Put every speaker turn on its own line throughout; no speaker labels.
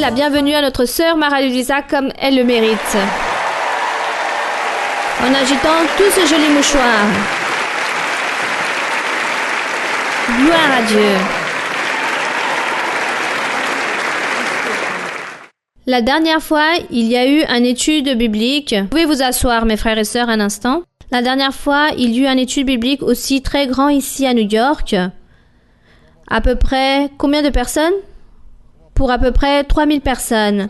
la bienvenue à notre sœur Marie-Louisa comme elle le mérite. En agitant tous ces jolis mouchoirs. Gloire à Dieu. La dernière fois, il y a eu une étude biblique. Vous pouvez vous asseoir, mes frères et sœurs, un instant. La dernière fois, il y a eu une étude biblique aussi très grande ici à New York. À peu près, combien de personnes? Pour à peu près 3000 personnes.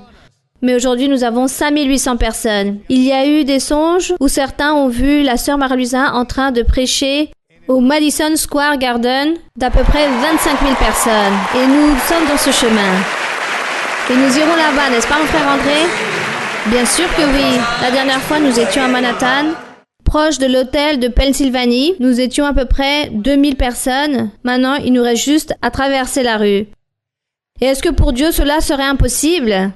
Mais aujourd'hui, nous avons 5800 personnes. Il y a eu des songes où certains ont vu la sœur Marie-Louisa en train de prêcher au Madison Square Garden d'à peu près 25 000 personnes. Et nous sommes dans ce chemin. Et nous irons là-bas, n'est-ce pas, mon frère André? Bien sûr que oui. La dernière fois, nous étions à Manhattan, proche de l'hôtel de Pennsylvanie. Nous étions à peu près 2000 personnes. Maintenant, il nous reste juste à traverser la rue. Et est-ce que pour Dieu, cela serait impossible?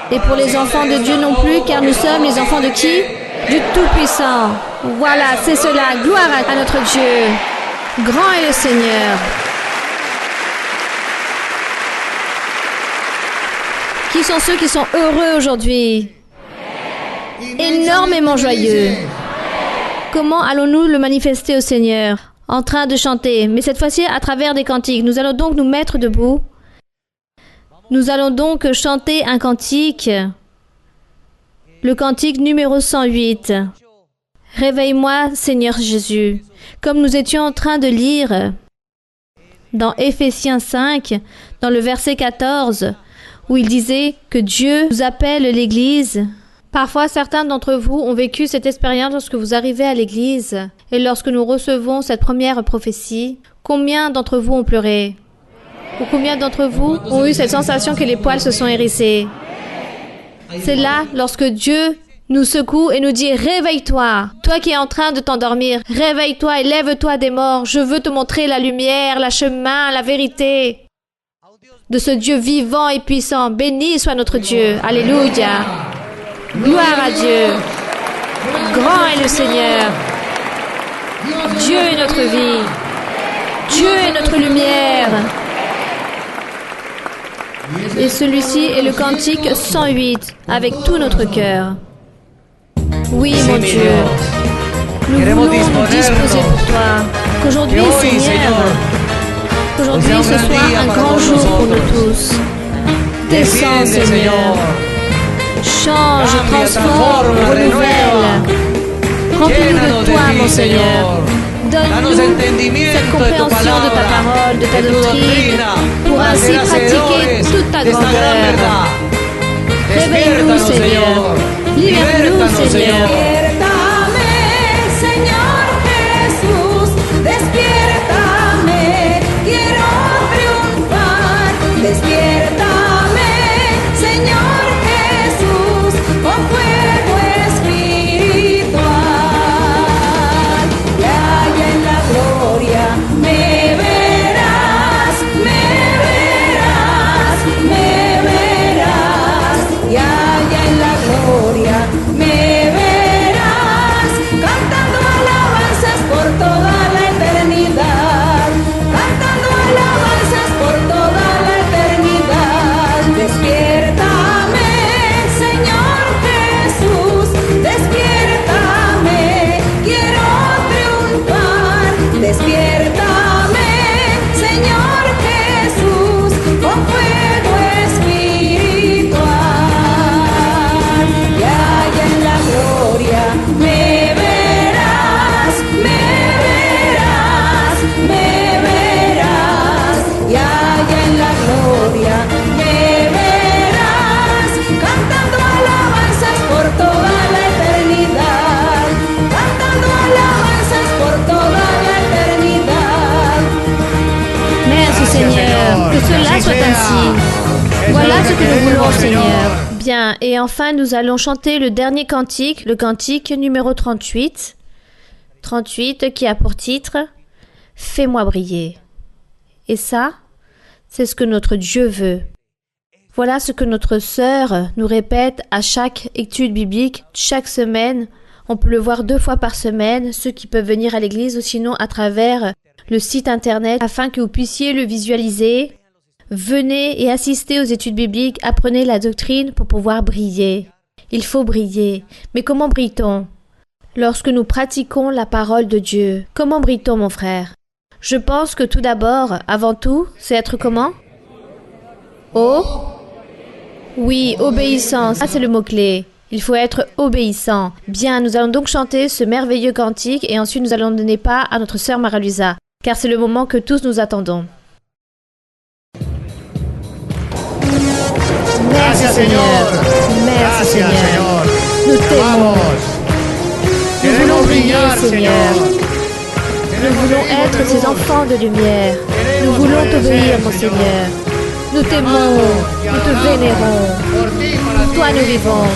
Et pour les enfants de Dieu non plus, car nous sommes les enfants de qui? Du Tout-Puissant. Voilà, c'est cela. Gloire à notre Dieu. Grand est le Seigneur. Qui sont ceux qui sont heureux aujourd'hui? Énormément joyeux. Comment allons-nous le manifester au Seigneur? En train de chanter, mais cette fois-ci à travers des cantiques. Nous allons donc nous mettre debout. Nous allons donc chanter un cantique. Le cantique numéro 108. Réveille-moi, Seigneur Jésus. Comme nous étions en train de lire dans Éphésiens 5, dans le verset 14, où il disait que Dieu nous appelle l'Église. Parfois, certains d'entre vous ont vécu cette expérience lorsque vous arrivez à l'Église et lorsque nous recevons cette première prophétie. Combien d'entre vous ont pleuré? Ou combien d'entre vous ont eu cette sensation que les poils se sont hérissés? C'est là, lorsque Dieu nous secoue et nous dit « Réveille-toi, toi qui es en train de t'endormir, réveille-toi et lève-toi des morts, je veux te montrer la lumière, le chemin, la vérité. » De ce Dieu vivant et puissant, béni soit notre Dieu. Alléluia. Gloire à Dieu. Grand est le Seigneur. Dieu est notre vie. Dieu est notre lumière. Et celui-ci est le cantique 108 avec tout notre cœur. Oui, mon Dieu. Nous voulons nous disposer pour toi. Qu'aujourd'hui, Seigneur, qu'aujourd'hui ce soit un grand jour pour nous tous. Descends, Seigneur. Change, transforme, renouvelle. Remplis-nous de toi, mon Seigneur. Donne-nous cette compréhension de ta parole, de ta doctrine, pour ainsi pratiquer toute ta grandeur. Réveille-nous, Seigneur. Libère-nous, Seigneur. Voilà ce que nous voulons, Seigneur. Bien, et enfin, nous allons chanter le dernier cantique, le cantique numéro 38. 38 qui a pour titre « Fais-moi briller ». Et ça, c'est ce que notre Dieu veut. Voilà ce que notre sœur nous répète à chaque étude biblique, chaque semaine. On peut le voir 2 fois par semaine, ceux qui peuvent venir à l'église ou sinon à travers le site internet afin que vous puissiez le visualiser. Venez et assistez aux études bibliques, apprenez la doctrine pour pouvoir briller. Il faut briller. Mais comment brille-t-on? Lorsque nous pratiquons la parole de Dieu. Comment brille-t-on, mon frère? Je pense que tout d'abord, avant tout, c'est être comment? Oui, obéissant. Ça, c'est le mot-clé. Il faut être obéissant. Bien, nous allons donc chanter ce merveilleux cantique et ensuite nous allons donner part à notre sœur Mara-Luisa, car c'est le moment que tous nous attendons. Merci Seigneur. Merci Seigneur. Nous t'aimons. Nous voulons briller, Seigneur. Nous voulons être ces enfants de lumière. Nous voulons t'obéir, mon Seigneur. Nous t'aimons. Nous te vénérons. Pour toi nous vivons.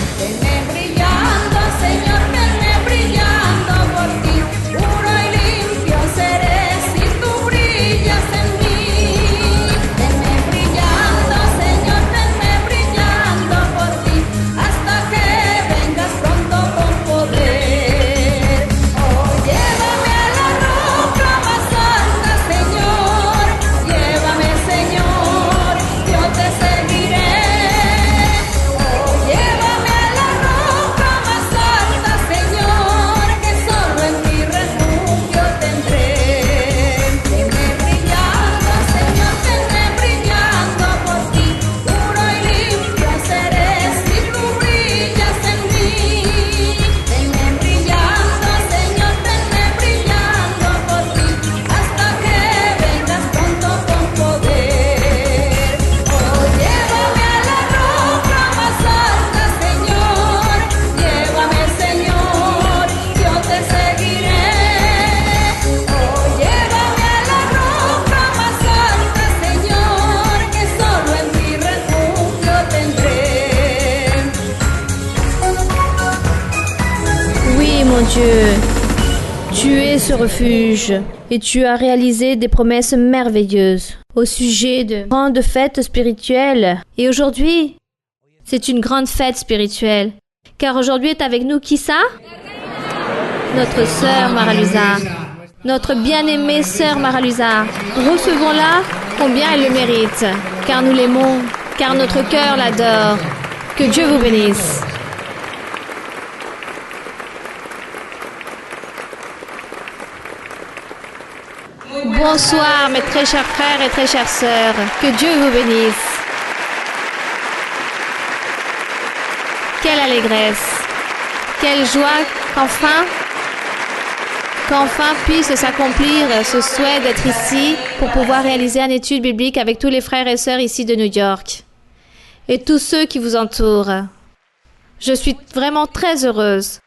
Dieu, tu es ce refuge et tu as réalisé des promesses merveilleuses au sujet de grandes fêtes spirituelles. Et aujourd'hui, c'est une grande fête spirituelle. Car aujourd'hui est avec nous qui ça? Notre sœur Mara-Luisa. Notre bien-aimée sœur Mara-Luisa. Recevons-la combien elle le mérite. Car nous l'aimons, car notre cœur l'adore. Que Dieu vous bénisse. Bonsoir mes très chers frères et très chères sœurs, que Dieu vous bénisse. Quelle allégresse, quelle joie qu'enfin puisse s'accomplir ce souhait d'être ici pour pouvoir réaliser une étude biblique avec tous les frères et sœurs ici de New York et tous ceux qui vous entourent. Je suis vraiment très heureuse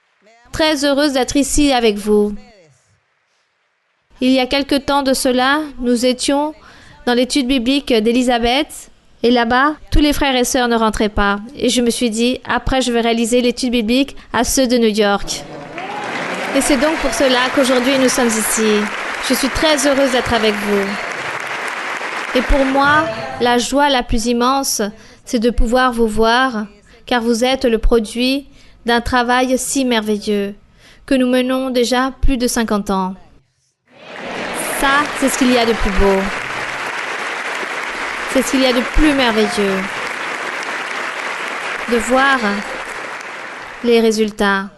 d'être ici avec vous. Il y a quelque temps de cela, nous étions dans l'étude biblique d'Élisabeth et là-bas, tous les frères et sœurs ne rentraient pas. Et je me suis dit, après je vais réaliser l'étude biblique à ceux de New York. Et c'est donc pour cela qu'aujourd'hui nous sommes ici. Je suis très heureuse d'être avec vous. Et pour moi, la joie la plus immense, c'est de pouvoir vous voir, car vous êtes le produit d'un travail si merveilleux, que nous menons déjà plus de 50 ans. Ça, c'est ce qu'il y a de plus beau. C'est ce qu'il y a de plus merveilleux. De voir les résultats.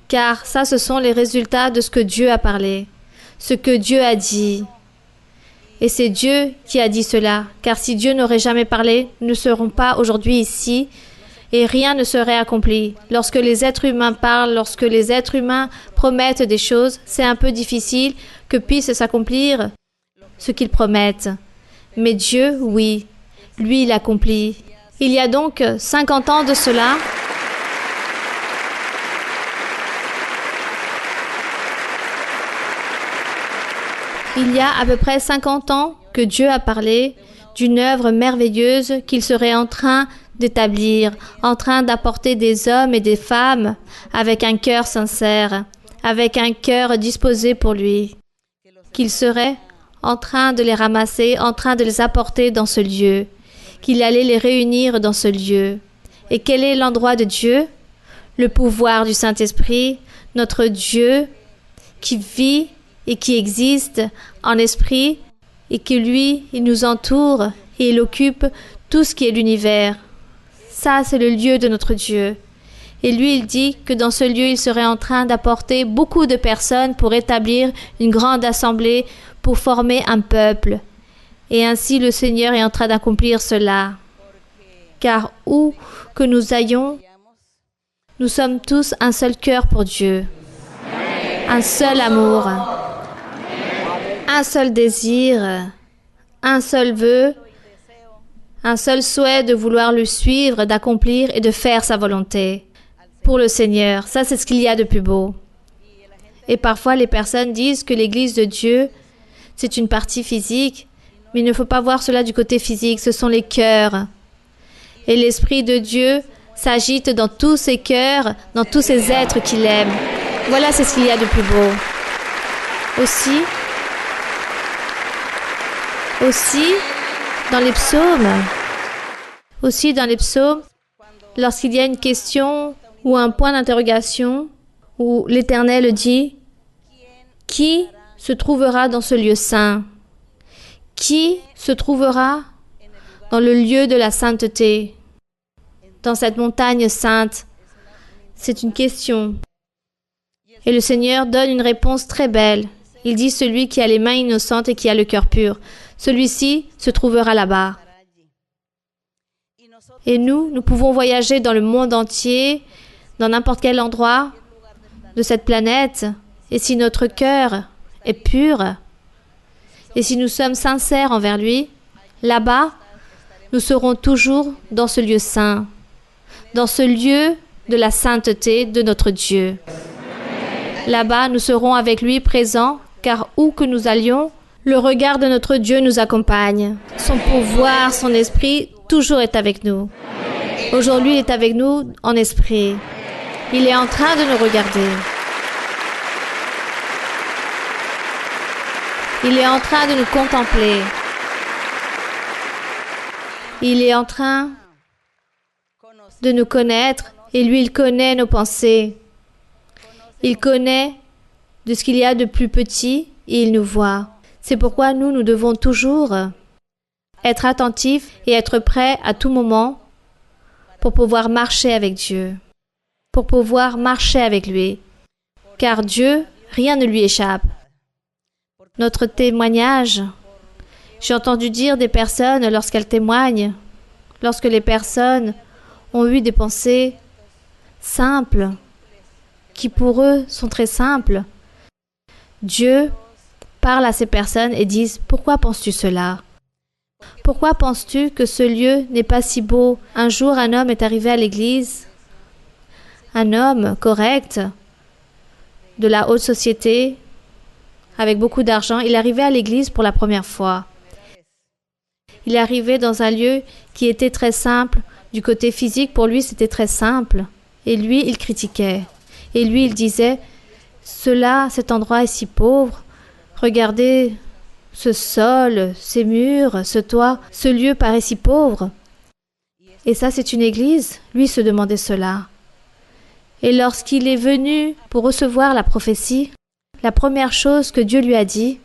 Car ça, ce sont les résultats de ce que Dieu a parlé, ce que Dieu a dit. Et c'est Dieu qui a dit cela. Car si Dieu n'aurait jamais parlé, nous ne serons pas aujourd'hui ici et rien ne serait accompli. Lorsque les êtres humains parlent, lorsque les êtres humains promettent des choses, c'est un peu difficile que puisse s'accomplir ce qu'ils promettent. Mais Dieu, oui, lui, il accomplit. Il y a donc 50 ans de cela, il y a à peu près 50 ans que Dieu a parlé d'une œuvre merveilleuse qu'il serait en train d'établir, en train d'apporter des hommes et des femmes avec un cœur sincère, avec un cœur disposé pour lui, qu'il serait en train de les ramasser, en train de les apporter dans ce lieu, qu'il allait les réunir dans ce lieu. Et quel est l'endroit de Dieu? Le pouvoir du Saint-Esprit, notre Dieu qui vit et qui existe en esprit et que lui, il nous entoure et il occupe tout ce qui est l'univers. Ça, c'est le lieu de notre Dieu. Et lui, il dit que dans ce lieu, il serait en train d'apporter beaucoup de personnes pour établir une grande assemblée, pour former un peuple. Et ainsi, le Seigneur est en train d'accomplir cela. Car où que nous ayons, nous sommes tous un seul cœur pour Dieu, un seul amour, un seul désir, un seul vœu, un seul souhait de vouloir le suivre, d'accomplir et de faire sa volonté. Pour le Seigneur, ça c'est ce qu'il y a de plus beau. Et parfois les personnes disent que l'Église de Dieu, c'est une partie physique, mais il ne faut pas voir cela du côté physique, ce sont les cœurs. Et l'Esprit de Dieu s'agite dans tous ses cœurs, dans tous ces êtres qu'il aime. Voilà, c'est ce qu'il y a de plus beau. Aussi, dans les psaumes, lorsqu'il y a une question ou un point d'interrogation, où l'Éternel dit « Qui se trouvera dans ce lieu saint? Qui se trouvera dans le lieu de la sainteté? Dans cette montagne sainte ?» C'est une question. Et le Seigneur donne une réponse très belle. Il dit « Celui qui a les mains innocentes et qui a le cœur pur, celui-ci se trouvera là-bas. » Et nous pouvons voyager dans le monde entier, dans n'importe quel endroit de cette planète. Et si notre cœur est pur, et si nous sommes sincères envers lui, là-bas, nous serons toujours dans ce lieu saint, dans ce lieu de la sainteté de notre Dieu. Là-bas, nous serons avec lui présents, car où que nous allions, le regard de notre Dieu nous accompagne. Son pouvoir, son esprit, toujours est avec nous. Aujourd'hui, il est avec nous en esprit. Il est en train de nous regarder. Il est en train de nous contempler. Il est en train de nous connaître et lui, il connaît nos pensées. Il connaît de ce qu'il y a de plus petit et il nous voit. C'est pourquoi nous devons toujours être attentifs et être prêts à tout moment pour pouvoir marcher avec Dieu, pour pouvoir marcher avec lui. Car Dieu, rien ne lui échappe. Notre témoignage, j'ai entendu dire des personnes lorsqu'elles témoignent, lorsque les personnes ont eu des pensées simples, qui pour eux sont très simples, Dieu parle à ces personnes et dit « Pourquoi penses-tu cela? Pourquoi penses-tu que ce lieu n'est pas si beau? » Un jour, un homme est arrivé à l'église, un homme correct, de la haute société, avec beaucoup d'argent. Il arrivait à l'église pour la première fois. Il arrivait dans un lieu qui était très simple. Du côté physique, pour lui, c'était très simple. Et lui, il critiquait. Et lui, il disait « Cet endroit est si pauvre. Regardez ce sol, ces murs, ce toit. Ce lieu paraît si pauvre. » Et ça, c'est une église? Lui se demandait cela. Et lorsqu'il est venu pour recevoir la prophétie, la première chose que Dieu lui a dit,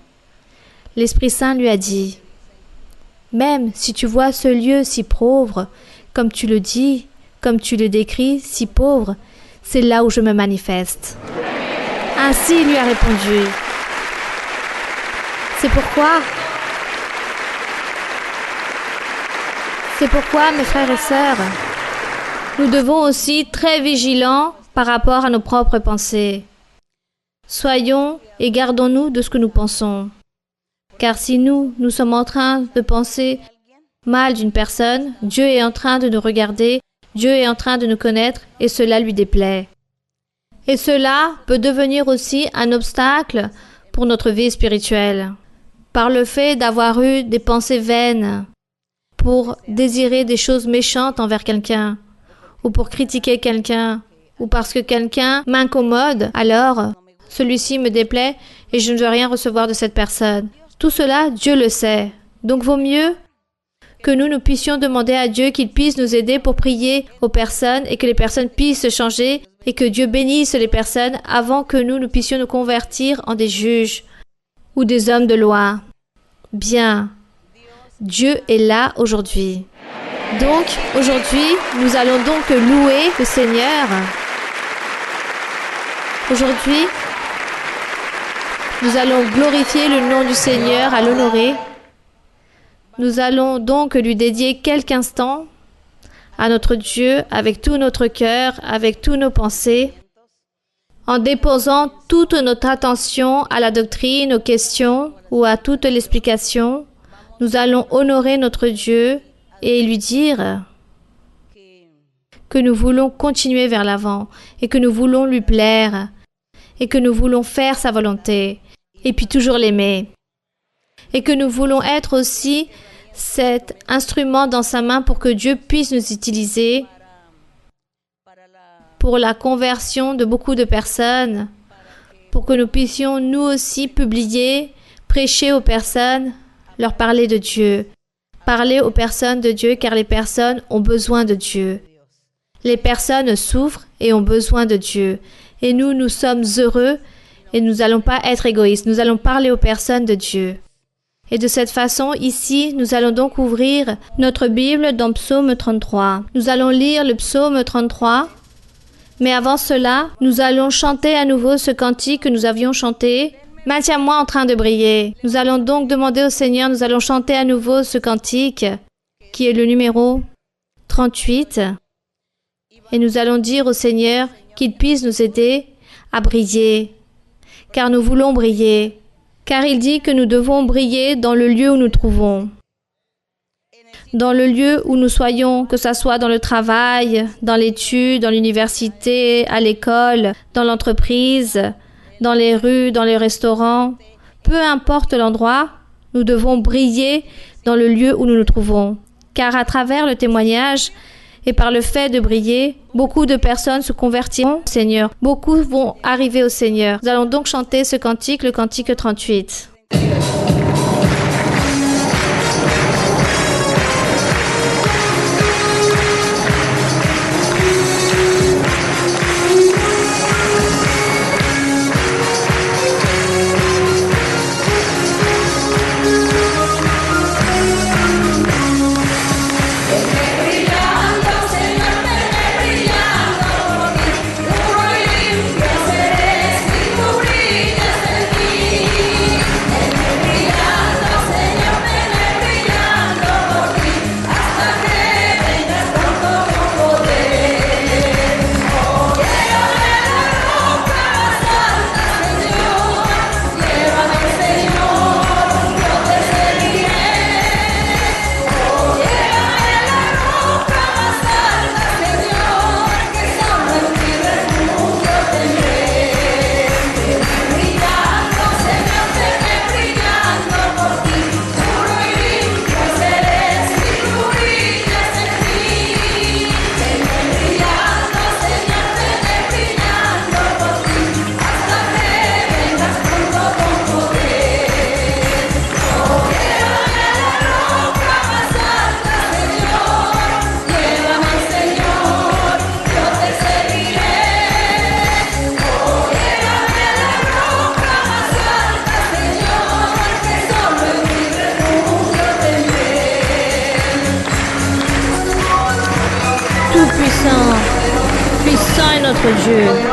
l'Esprit Saint lui a dit « Même si tu vois ce lieu si pauvre, comme tu le dis, comme tu le décris, si pauvre, c'est là où je me manifeste. » Ainsi il lui a répondu. C'est pourquoi, mes frères et sœurs, nous devons aussi être très vigilants par rapport à nos propres pensées. Soyons et gardons-nous de ce que nous pensons. Car si nous sommes en train de penser mal d'une personne, Dieu est en train de nous regarder, Dieu est en train de nous connaître et cela lui déplaît. Et cela peut devenir aussi un obstacle pour notre vie spirituelle. Par le fait d'avoir eu des pensées vaines, pour désirer des choses méchantes envers quelqu'un, ou pour critiquer quelqu'un, ou parce que quelqu'un m'incommode, alors celui-ci me déplaît et je ne veux rien recevoir de cette personne. Tout cela, Dieu le sait. Donc vaut mieux que nous puissions demander à Dieu qu'il puisse nous aider pour prier aux personnes et que les personnes puissent se changer et que Dieu bénisse les personnes avant que nous puissions nous convertir en des juges ou des hommes de loi. Bien, Dieu est là aujourd'hui. Donc, aujourd'hui, nous allons donc louer le Seigneur. Aujourd'hui, nous allons glorifier le nom du Seigneur, à l'honorer. Nous allons donc lui dédier quelques instants à notre Dieu avec tout notre cœur, avec toutes nos pensées, en déposant toute notre attention à la doctrine, aux questions ou à toute l'explication. Nous allons honorer notre Dieu et lui dire que nous voulons continuer vers l'avant et que nous voulons lui plaire et que nous voulons faire sa volonté et puis toujours l'aimer et que nous voulons être aussi cet instrument dans sa main pour que Dieu puisse nous utiliser pour la conversion de beaucoup de personnes, pour que nous puissions nous aussi publier, prêcher aux personnes, leur parler de Dieu, parler aux personnes de Dieu car les personnes ont besoin de Dieu. Les personnes souffrent et ont besoin de Dieu. Et nous sommes heureux et nous n'allons pas être égoïstes. Nous allons parler aux personnes de Dieu. Et de cette façon, ici, nous allons donc ouvrir notre Bible dans Psaume 33. Nous allons lire le Psaume 33. Mais avant cela, nous allons chanter à nouveau ce cantique que nous avions chanté. Maintiens-moi en train de briller. Nous allons donc demander au Seigneur, nous allons chanter à nouveau ce cantique qui est le numéro 38. Et nous allons dire au Seigneur qu'il puisse nous aider à briller, car nous voulons briller, car il dit que nous devons briller dans le lieu où nous trouvons, dans le lieu où nous soyons, que ce soit dans le travail, dans l'étude, dans l'université, à l'école, dans l'entreprise, dans les rues, dans les restaurants, peu importe l'endroit, nous devons briller dans le lieu où nous nous trouvons, car à travers le témoignage, et par le fait de briller, beaucoup de personnes se convertiront au Seigneur. Beaucoup vont arriver au Seigneur. Nous allons donc chanter ce cantique, le cantique 38.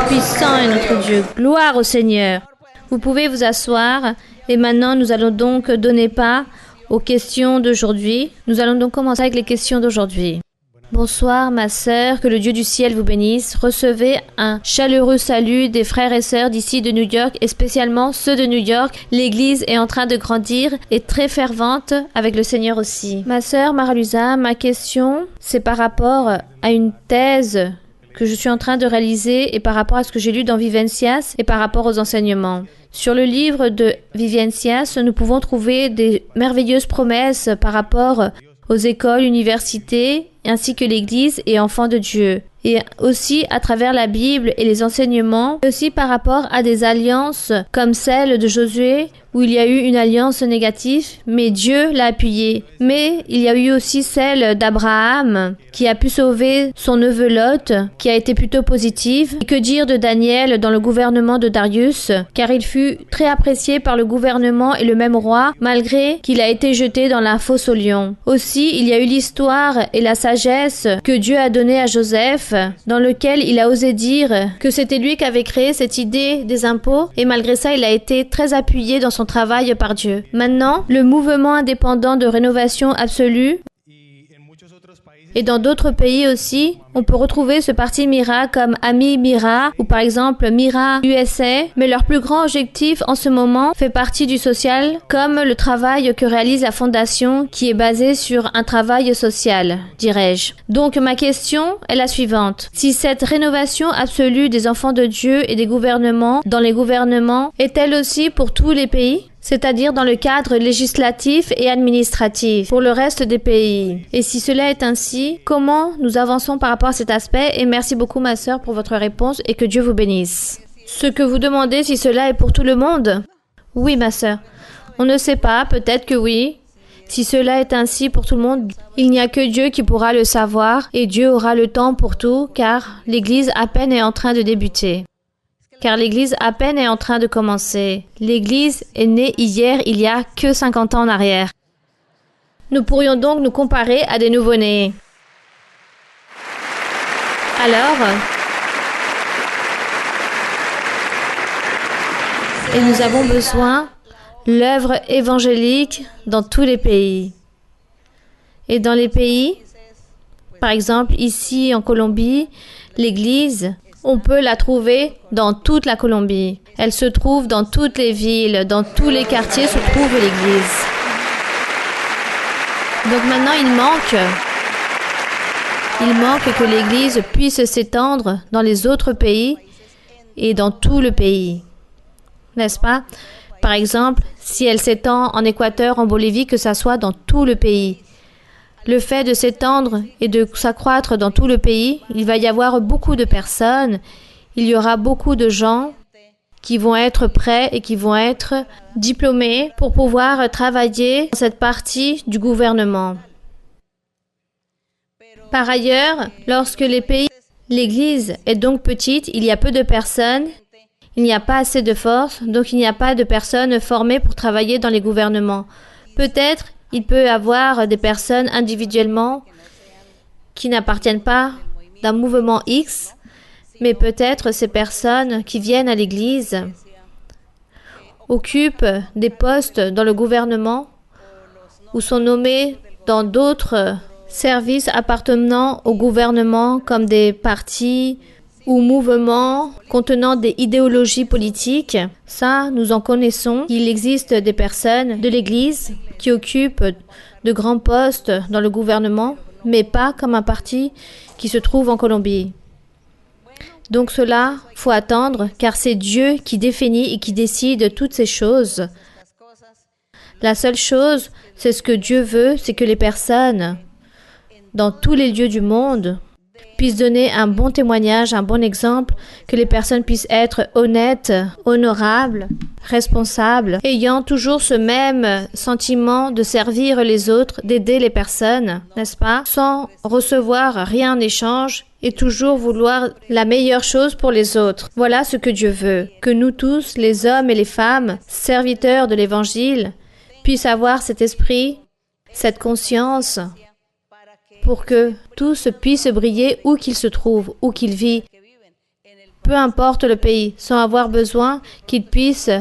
Puissant est notre Dieu. Gloire au Seigneur. Vous pouvez vous asseoir et maintenant nous allons donc donner pas aux questions d'aujourd'hui. Nous allons donc commencer avec les questions d'aujourd'hui. Bonsoir ma sœur, que le Dieu du ciel vous bénisse. Recevez un chaleureux salut des frères et sœurs d'ici de New York et spécialement ceux de New York. L'église est en train de grandir et très fervente avec le Seigneur aussi. Ma sœur Maralusa, ma question c'est par rapport à une thèse que je suis en train de réaliser et par rapport à ce que j'ai lu dans Vivencias et par rapport aux enseignements. Sur le livre de Vivencias, nous pouvons trouver des merveilleuses promesses par rapport aux écoles, universités, ainsi que l'Église et enfants de Dieu. Et aussi à travers la Bible et les enseignements, et aussi par rapport à des alliances comme celle de Josué où il y a eu une alliance négative, mais Dieu l'a appuyée. Mais il y a eu aussi celle d'Abraham, qui a pu sauver son neveu Lot, qui a été plutôt positive. Et que dire de Daniel dans le gouvernement de Darius, car il fut très apprécié par le gouvernement et le même roi, malgré qu'il a été jeté dans la fosse aux lions. Aussi, il y a eu l'histoire et la sagesse que Dieu a donnée à Joseph, dans lequel il a osé dire que c'était lui qui avait créé cette idée des impôts, et malgré ça, il a été très appuyé dans son travail par Dieu. Maintenant, le mouvement indépendant de rénovation absolue, et dans d'autres pays aussi, on peut retrouver ce parti Mira comme Ami Mira ou par exemple Mira USA, mais leur plus grand objectif en ce moment fait partie du social, comme le travail que réalise la fondation qui est basée sur un travail social, dirais-je. Donc ma question est la suivante. Si cette rénovation absolue des enfants de Dieu et des gouvernements dans les gouvernements est-elle aussi pour tous les pays ? C'est-à-dire dans le cadre législatif et administratif pour le reste des pays. Et si cela est ainsi, comment nous avançons par rapport à cet aspect? Et merci beaucoup ma sœur pour votre réponse et que Dieu vous bénisse. Ce que vous demandez, si cela est pour tout le monde? Oui ma sœur. On ne sait pas, peut-être que oui. Si cela est ainsi pour tout le monde, il n'y a que Dieu qui pourra le savoir et Dieu aura le temps pour tout car l'Église à peine est en train de débuter. Car l'Église à peine est en train de commencer. L'Église est née hier, il y a que 50 ans en arrière. Nous pourrions donc nous comparer à des nouveau-nés. Alors, et nous avons besoin de l'œuvre évangélique dans tous les pays. Et dans les pays, par exemple ici en Colombie, l'Église, on peut la trouver dans toute la Colombie. Elle se trouve dans toutes les villes, dans tous les quartiers se trouve l'Église. Donc maintenant, il manque que l'Église puisse s'étendre dans les autres pays et dans tout le pays. N'est-ce pas? Par exemple, si elle s'étend en Équateur, en Bolivie, que ça soit dans tout le pays. Le fait de s'étendre et de s'accroître dans tout le pays, il va y avoir beaucoup de personnes, il y aura beaucoup de gens qui vont être prêts et qui vont être diplômés pour pouvoir travailler dans cette partie du gouvernement. Par ailleurs, lorsque l'Église est donc petite, il y a peu de personnes, il n'y a pas assez de force, donc il n'y a pas de personnes formées pour travailler dans les gouvernements. Peut-être il peut y avoir des personnes individuellement qui n'appartiennent pas d'un mouvement X, mais peut-être ces personnes qui viennent à l'Église occupent des postes dans le gouvernement ou sont nommées dans d'autres services appartenant au gouvernement comme des partis ou mouvements contenant des idéologies politiques. Ça, nous en connaissons. Il existe des personnes de l'Église qui occupent de grands postes dans le gouvernement, mais pas comme un parti qui se trouve en Colombie. Donc cela, faut attendre, car c'est Dieu qui définit et qui décide toutes ces choses. La seule chose, c'est ce que Dieu veut, c'est que les personnes, dans tous les lieux du monde, puissent donner un bon témoignage, un bon exemple, que les personnes puissent être honnêtes, honorables, responsables, ayant toujours ce même sentiment de servir les autres, d'aider les personnes, n'est-ce pas, sans recevoir rien en échange et toujours vouloir la meilleure chose pour les autres. Voilà ce que Dieu veut, que nous tous, les hommes et les femmes, serviteurs de l'Évangile, puissent avoir cet esprit, cette conscience, pour que tous puissent briller où qu'ils se trouvent, où qu'ils vivent, peu importe le pays, sans avoir besoin qu'ils puissent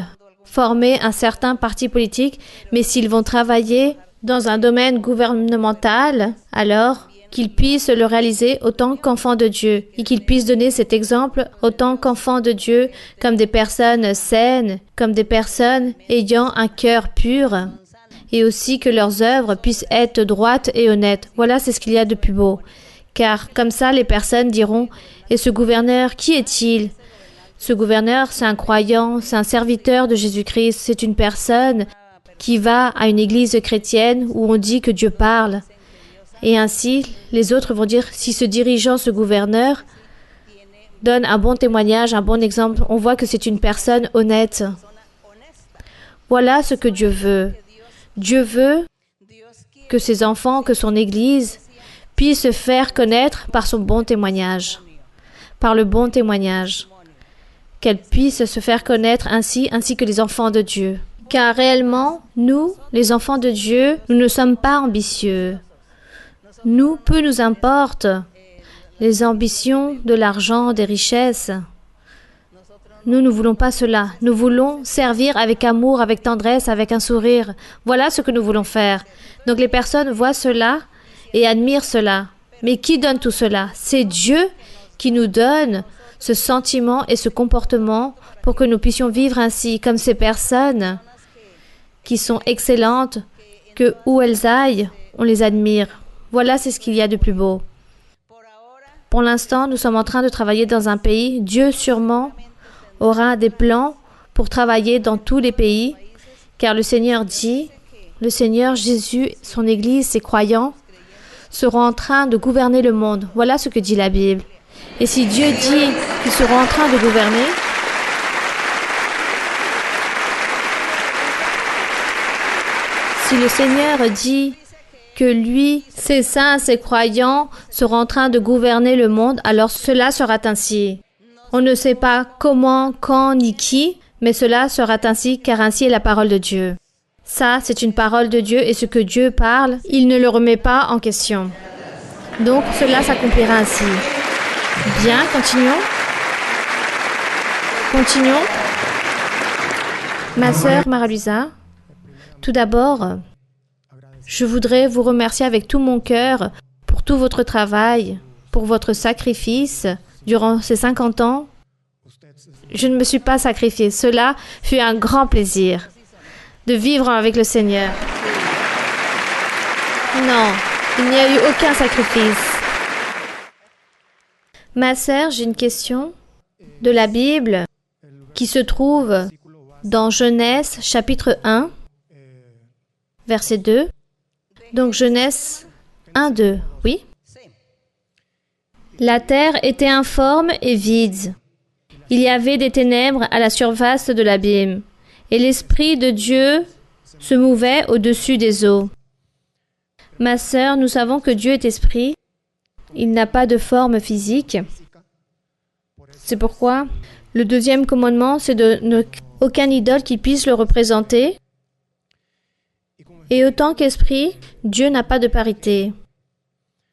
former un certain parti politique, mais s'ils vont travailler dans un domaine gouvernemental, alors qu'ils puissent le réaliser autant qu'enfants de Dieu et qu'ils puissent donner cet exemple autant qu'enfants de Dieu comme des personnes saines, comme des personnes ayant un cœur pur, et aussi que leurs œuvres puissent être droites et honnêtes. Voilà, c'est ce qu'il y a de plus beau. Car comme ça, les personnes diront, « Et ce gouverneur, qui est-il » Ce gouverneur, c'est un croyant, c'est un serviteur de Jésus-Christ, c'est une personne qui va à une église chrétienne où on dit que Dieu parle. Et ainsi, les autres vont dire, si ce dirigeant, ce gouverneur, donne un bon témoignage, un bon exemple, on voit que c'est une personne honnête. Voilà ce que Dieu veut. Dieu veut que ses enfants, que son Église puisse se faire connaître par son bon témoignage. Par le bon témoignage. Qu'elle puisse se faire connaître ainsi que les enfants de Dieu. Car réellement, nous, les enfants de Dieu, nous ne sommes pas ambitieux. Nous, peu nous importe les ambitions de l'argent, des richesses. Nous ne voulons pas cela. Nous voulons servir avec amour, avec tendresse, avec un sourire. Voilà ce que nous voulons faire. Donc les personnes voient cela et admirent cela. Mais qui donne tout cela? C'est Dieu qui nous donne ce sentiment et ce comportement pour que nous puissions vivre ainsi, comme ces personnes qui sont excellentes, que où elles aillent, on les admire. Voilà, c'est ce qu'il y a de plus beau. Pour l'instant, nous sommes en train de travailler dans un pays. Dieu sûrement aura des plans pour travailler dans tous les pays, car le Seigneur dit, le Seigneur Jésus, son Église, ses croyants, seront en train de gouverner le monde. Voilà ce que dit la Bible. Et si Dieu dit qu'ils seront en train de gouverner, si le Seigneur dit que lui, ses saints, ses croyants seront en train de gouverner le monde, alors cela sera ainsi. On ne sait pas comment, quand, ni qui, mais cela sera ainsi, car ainsi est la parole de Dieu. Ça, c'est une parole de Dieu, et ce que Dieu parle, il ne le remet pas en question. Donc, cela s'accomplira ainsi. Bien, continuons. Continuons. Ma sœur Mara-Luisa, tout d'abord, je voudrais vous remercier avec tout mon cœur pour tout votre travail, pour votre sacrifice durant ces 50 ans. Je ne me suis pas sacrifiée. Cela fut un grand plaisir de vivre avec le Seigneur. Non, il n'y a eu aucun sacrifice. Ma sœur, j'ai une question de la Bible qui se trouve dans Genèse chapitre 1, verset 2. Donc Genèse 1, 2, oui. La terre était informe et vide. Il y avait des ténèbres à la surface de l'abîme, et l'Esprit de Dieu se mouvait au-dessus des eaux. Ma sœur, nous savons que Dieu est esprit. Il n'a pas de forme physique. C'est pourquoi le deuxième commandement, c'est de ne aucun idole qui puisse le représenter. Et autant qu'esprit, Dieu n'a pas de parité.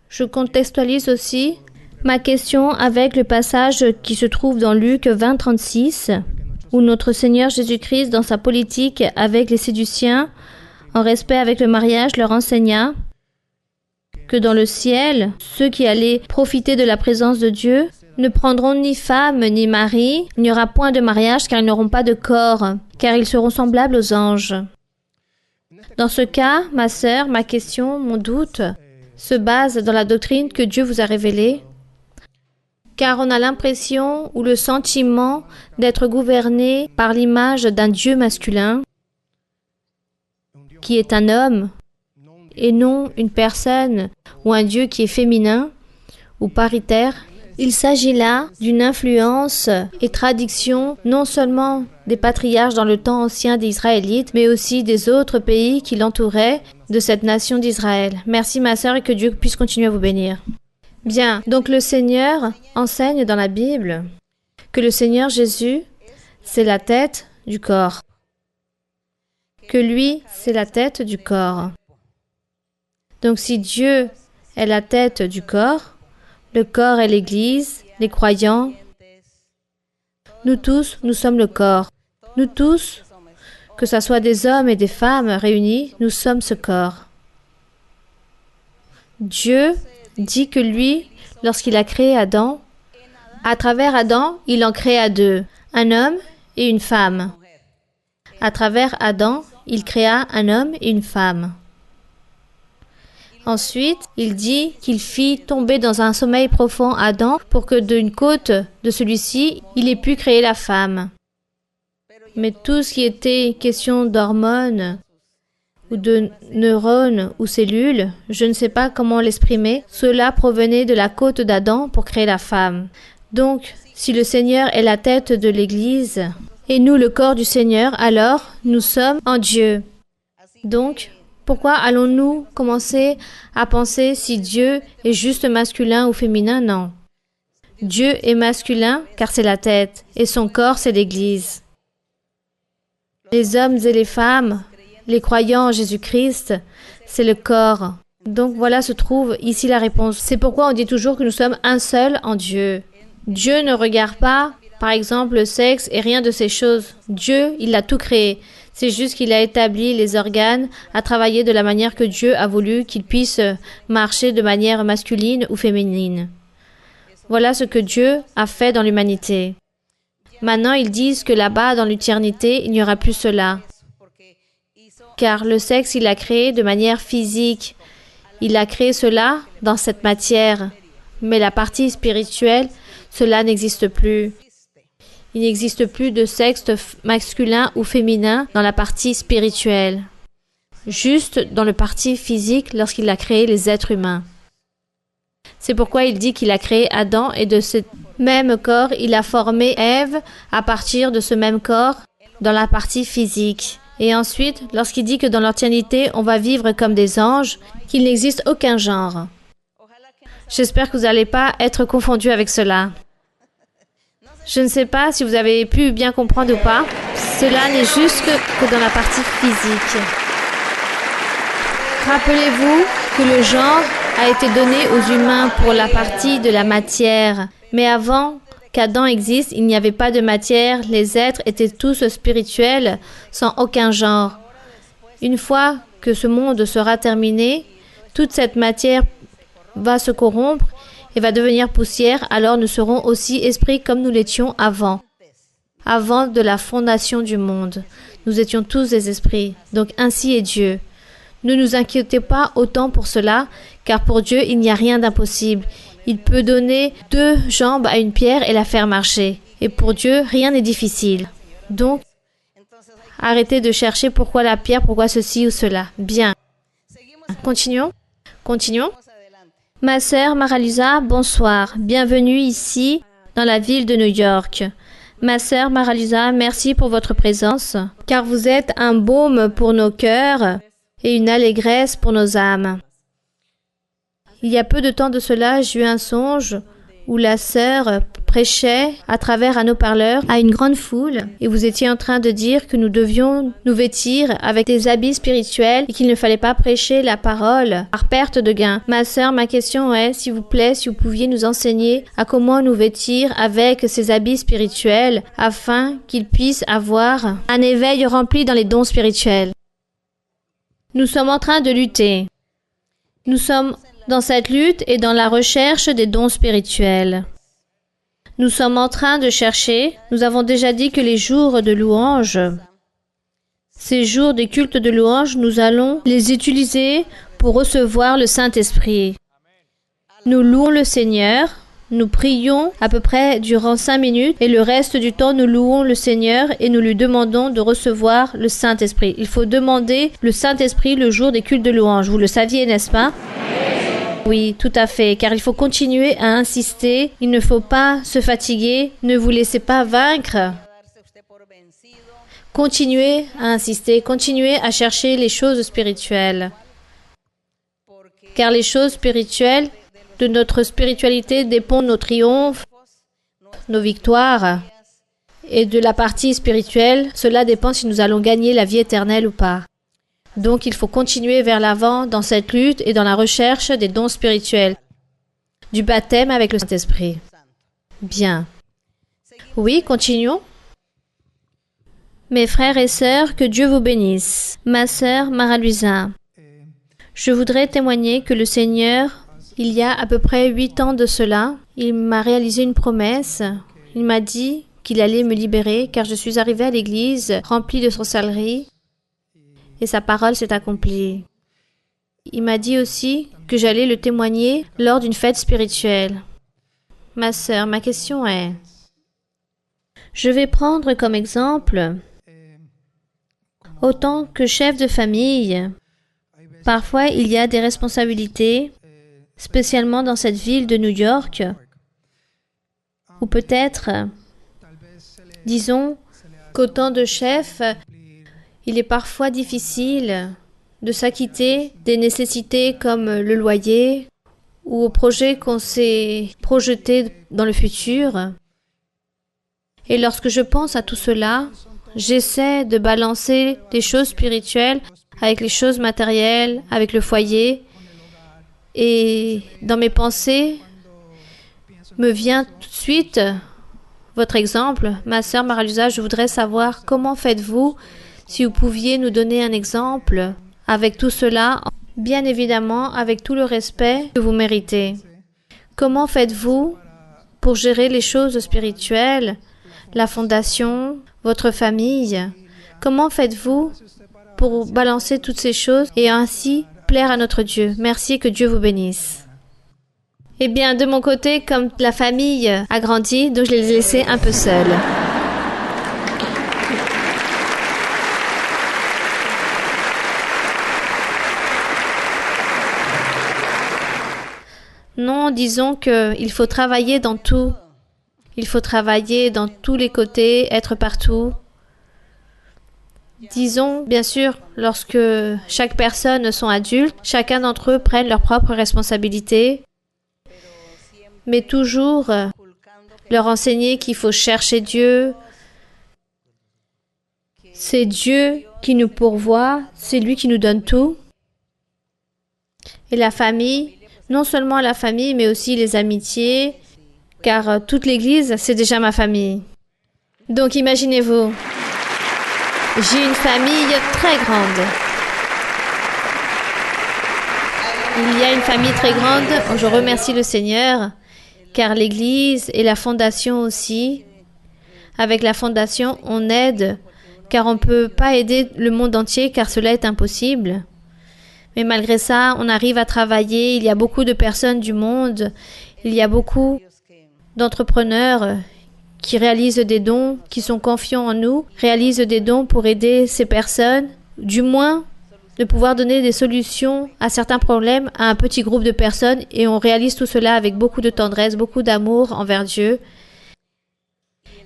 Je contextualise aussi ma question avec le passage qui se trouve dans Luc 20, 36, où notre Seigneur Jésus-Christ, dans sa politique avec les Séduciens, en respect avec le mariage, leur enseigna que dans le ciel, ceux qui allaient profiter de la présence de Dieu ne prendront ni femme ni mari, il n'y aura point de mariage car ils n'auront pas de corps, car ils seront semblables aux anges. Dans ce cas, ma sœur, ma question, mon doute, se base dans la doctrine que Dieu vous a révélée, car on a l'impression ou le sentiment d'être gouverné par l'image d'un Dieu masculin, qui est un homme, et non une personne ou un Dieu qui est féminin ou paritaire. Il s'agit là d'une influence et traduction non seulement des patriarches dans le temps ancien des Israélites, mais aussi des autres pays qui l'entouraient de cette nation d'Israël. Merci ma sœur et que Dieu puisse continuer à vous bénir. Bien, donc le Seigneur enseigne dans la Bible que le Seigneur Jésus, c'est la tête du corps. Que lui, c'est la tête du corps. Donc si Dieu est la tête du corps, le corps est l'Église, les croyants. Nous tous, nous sommes le corps. Nous tous, que ce soit des hommes et des femmes réunis, nous sommes ce corps. Dieu dit que lui, lorsqu'il a créé Adam, à travers Adam, il en créa deux, un homme et une femme. À travers Adam, il créa un homme et une femme. Ensuite, il dit qu'il fit tomber dans un sommeil profond Adam pour que d'une côte de celui-ci, il ait pu créer la femme. Mais tout ce qui était question d'hormones ou de neurones ou cellules, je ne sais pas comment l'exprimer, cela provenait de la côte d'Adam pour créer la femme. Donc, si le Seigneur est la tête de l'Église, et nous le corps du Seigneur, alors nous sommes en Dieu. Donc, pourquoi allons-nous commencer à penser si Dieu est juste masculin ou féminin? Non. Dieu est masculin car c'est la tête et son corps c'est l'Église. Les hommes et les femmes, les croyants en Jésus-Christ, c'est le corps. Donc voilà se trouve ici la réponse. C'est pourquoi on dit toujours que nous sommes un seul en Dieu. Dieu ne regarde pas, par exemple, le sexe et rien de ces choses. Dieu, il a tout créé. C'est juste qu'il a établi les organes à travailler de la manière que Dieu a voulu qu'ils puissent marcher de manière masculine ou féminine. Voilà ce que Dieu a fait dans l'humanité. Maintenant, ils disent que là-bas, dans l'éternité, il n'y aura plus cela. Car le sexe, il l'a créé de manière physique. Il a créé cela dans cette matière. Mais la partie spirituelle, cela n'existe plus. Il n'existe plus de sexe masculin ou féminin dans la partie spirituelle. Juste dans le parti physique lorsqu'il a créé les êtres humains. C'est pourquoi il dit qu'il a créé Adam et de ce même corps, il a formé Ève à partir de ce même corps dans la partie physique. Et ensuite, lorsqu'il dit que dans l'éternité, on va vivre comme des anges, qu'il n'existe aucun genre. J'espère que vous n'allez pas être confondus avec cela. Je ne sais pas si vous avez pu bien comprendre ou pas. Cela n'est juste que dans la partie physique. Rappelez-vous que le genre a été donné aux humains pour la partie de la matière. Mais avant qu'Adam existe, il n'y avait pas de matière. Les êtres étaient tous spirituels, sans aucun genre. Une fois que ce monde sera terminé, toute cette matière va se corrompre et va devenir poussière, alors nous serons aussi esprits comme nous l'étions avant de la fondation du monde. Nous étions tous des esprits, donc ainsi est Dieu. Ne nous inquiétez pas autant pour cela, car pour Dieu, il n'y a rien d'impossible. Il peut donner 2 jambes à une pierre et la faire marcher. Et pour Dieu, rien n'est difficile. Donc, arrêtez de chercher pourquoi la pierre, pourquoi ceci ou cela. Bien. Continuons. Ma sœur Mara-Lisa, bonsoir. Bienvenue ici, dans la ville de New York. Ma sœur Mara-Lisa, merci pour votre présence, car vous êtes un baume pour nos cœurs et une allégresse pour nos âmes. Il y a peu de temps de cela, j'ai eu un songe où la sœur prêchait à travers un haut-parleur à une grande foule et vous étiez en train de dire que nous devions nous vêtir avec des habits spirituels et qu'il ne fallait pas prêcher la parole par perte de gain. Ma sœur, ma question est, s'il vous plaît, si vous pouviez nous enseigner à comment nous vêtir avec ces habits spirituels afin qu'ils puissent avoir un éveil rempli dans les dons spirituels. Nous sommes en train de lutter. Nous sommes dans cette lutte et dans la recherche des dons spirituels. Nous sommes en train de chercher, nous avons déjà dit que les jours de louange, ces jours de culte de louange, nous allons les utiliser pour recevoir le Saint-Esprit. Nous louons le Seigneur, nous prions à peu près durant 5 minutes et le reste du temps nous louons le Seigneur et nous lui demandons de recevoir le Saint-Esprit. Il faut demander le Saint-Esprit le jour des cultes de louange. Vous le saviez, n'est-ce pas? Oui, tout à fait, car il faut continuer à insister, il ne faut pas se fatiguer, ne vous laissez pas vaincre. Continuez à insister, continuez à chercher les choses spirituelles. Car les choses spirituelles, de notre spiritualité dépendent nos triomphes, nos victoires. Et de la partie spirituelle, cela dépend si nous allons gagner la vie éternelle ou pas. Donc, il faut continuer vers l'avant dans cette lutte et dans la recherche des dons spirituels, du baptême avec le Saint-Esprit. Bien. Oui, continuons. Mes frères et sœurs, que Dieu vous bénisse. Ma sœur Mara-Luisa, je voudrais témoigner que le Seigneur, il y a à peu près 8 ans de cela, il m'a réalisé une promesse. Il m'a dit qu'il allait me libérer car je suis arrivée à l'église remplie de sorcellerie. Et sa parole s'est accomplie. Il m'a dit aussi que j'allais le témoigner lors d'une fête spirituelle. Ma sœur, ma question est, je vais prendre comme exemple, autant que chef de famille, parfois il y a des responsabilités, spécialement dans cette ville de New York, ou peut-être, disons, qu'au temps de chef, il est parfois difficile de s'acquitter des nécessités comme le loyer ou au projet qu'on s'est projeté dans le futur. Et lorsque je pense à tout cela, j'essaie de balancer les choses spirituelles avec les choses matérielles, avec le foyer. Et dans mes pensées, me vient tout de suite votre exemple. Ma sœur Maralusa, je voudrais savoir comment faites-vous, si vous pouviez nous donner un exemple avec tout cela, bien évidemment avec tout le respect que vous méritez. Comment faites-vous pour gérer les choses spirituelles, la fondation, votre famille? Comment faites-vous pour balancer toutes ces choses et ainsi plaire à notre Dieu? Merci et que Dieu vous bénisse. Eh bien, de mon côté, comme la famille a grandi, donc je les ai laissés un peu seuls. Non, disons qu'il faut travailler dans tout. Il faut travailler dans tous les côtés, être partout. Disons, bien sûr, lorsque chaque personne sont adultes, chacun d'entre eux prenne leurs propres responsabilités, mais toujours leur enseigner qu'il faut chercher Dieu. C'est Dieu qui nous pourvoit, c'est lui qui nous donne tout. Et la famille, non seulement la famille, mais aussi les amitiés, car toute l'Église, c'est déjà ma famille. Donc imaginez-vous, j'ai une famille très grande. Il y a une famille très grande, je remercie le Seigneur, car l'Église et la fondation aussi. Avec la fondation, on aide, car on ne peut pas aider le monde entier, car cela est impossible. Mais malgré ça, on arrive à travailler. Il y a beaucoup de personnes du monde, il y a beaucoup d'entrepreneurs qui réalisent des dons, qui sont confiants en nous, réalisent des dons pour aider ces personnes, du moins de pouvoir donner des solutions à certains problèmes à un petit groupe de personnes, et on réalise tout cela avec beaucoup de tendresse, beaucoup d'amour envers Dieu.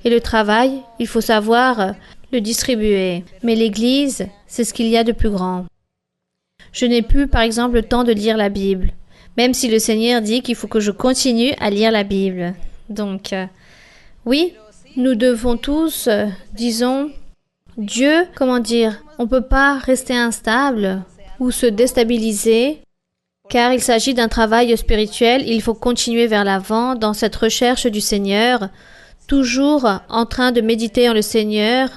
Et le travail, il faut savoir le distribuer. Mais l'Église, c'est ce qu'il y a de plus grand. Je n'ai plus, par exemple, le temps de lire la Bible, même si le Seigneur dit qu'il faut que je continue à lire la Bible. Donc, oui, nous devons tous, disons, Dieu, comment dire, on ne peut pas rester instable ou se déstabiliser, car il s'agit d'un travail spirituel. Il faut continuer vers l'avant dans cette recherche du Seigneur, toujours en train de méditer en le Seigneur.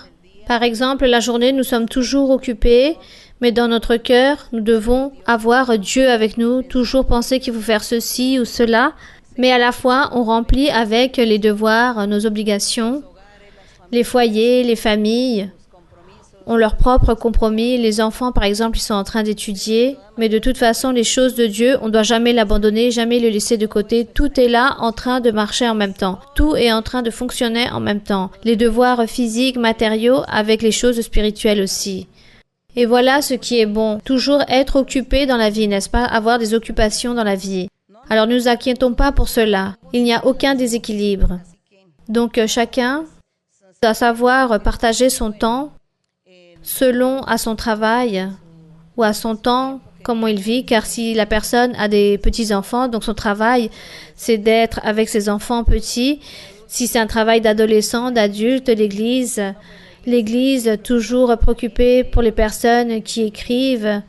Par exemple, la journée, nous sommes toujours occupés, mais dans notre cœur, nous devons avoir Dieu avec nous, toujours penser qu'il faut faire ceci ou cela, mais à la fois, on remplit avec les devoirs, nos obligations. Les foyers, les familles ont leurs propres compromis. Les enfants, par exemple, ils sont en train d'étudier, mais de toute façon, les choses de Dieu, on ne doit jamais l'abandonner, jamais le laisser de côté. Tout est là en train de marcher en même temps. Tout est en train de fonctionner en même temps. Les devoirs physiques, matériaux, avec les choses spirituelles aussi. Et voilà ce qui est bon. Toujours être occupé dans la vie, n'est-ce pas? Avoir des occupations dans la vie. Alors ne nous inquiétons pas pour cela. Il n'y a aucun déséquilibre. Donc chacun doit savoir partager son temps selon à son travail ou à son temps, comment il vit, car si la personne a des petits-enfants, donc son travail, c'est d'être avec ses enfants petits. Si c'est un travail d'adolescent, d'adulte, l'Église toujours préoccupée pour les personnes qui écrivent,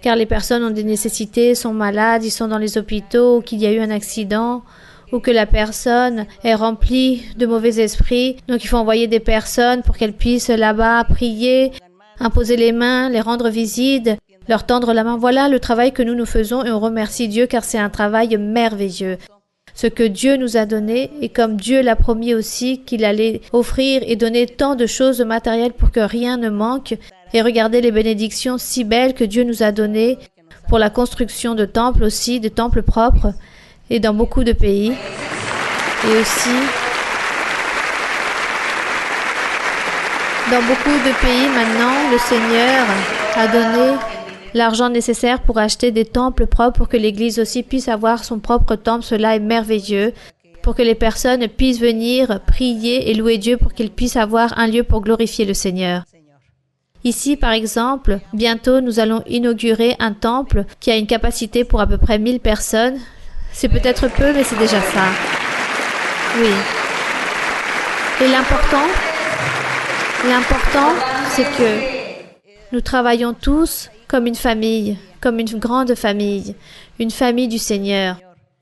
car les personnes ont des nécessités, sont malades, ils sont dans les hôpitaux, qu'il y a eu un accident, ou que la personne est remplie de mauvais esprits. Donc il faut envoyer des personnes pour qu'elles puissent là-bas prier, imposer les mains, les rendre visite, leur tendre la main. Voilà le travail que nous faisons et on remercie Dieu car c'est un travail merveilleux. Ce que Dieu nous a donné et comme Dieu l'a promis aussi qu'il allait offrir et donner tant de choses matérielles pour que rien ne manque. Et regardez les bénédictions si belles que Dieu nous a données pour la construction de temples aussi, de temples propres et dans beaucoup de pays. Et aussi dans beaucoup de pays maintenant, le Seigneur a donné l'argent nécessaire pour acheter des temples propres pour que l'Église aussi puisse avoir son propre temple. Cela est merveilleux pour que les personnes puissent venir prier et louer Dieu pour qu'ils puissent avoir un lieu pour glorifier le Seigneur. Ici, par exemple, bientôt nous allons inaugurer un temple qui a une capacité pour à peu près 1000 personnes. C'est peut-être peu, mais c'est déjà ça. Oui. Et l'important, c'est que nous travaillons tous comme une famille, comme une grande famille, une famille du Seigneur,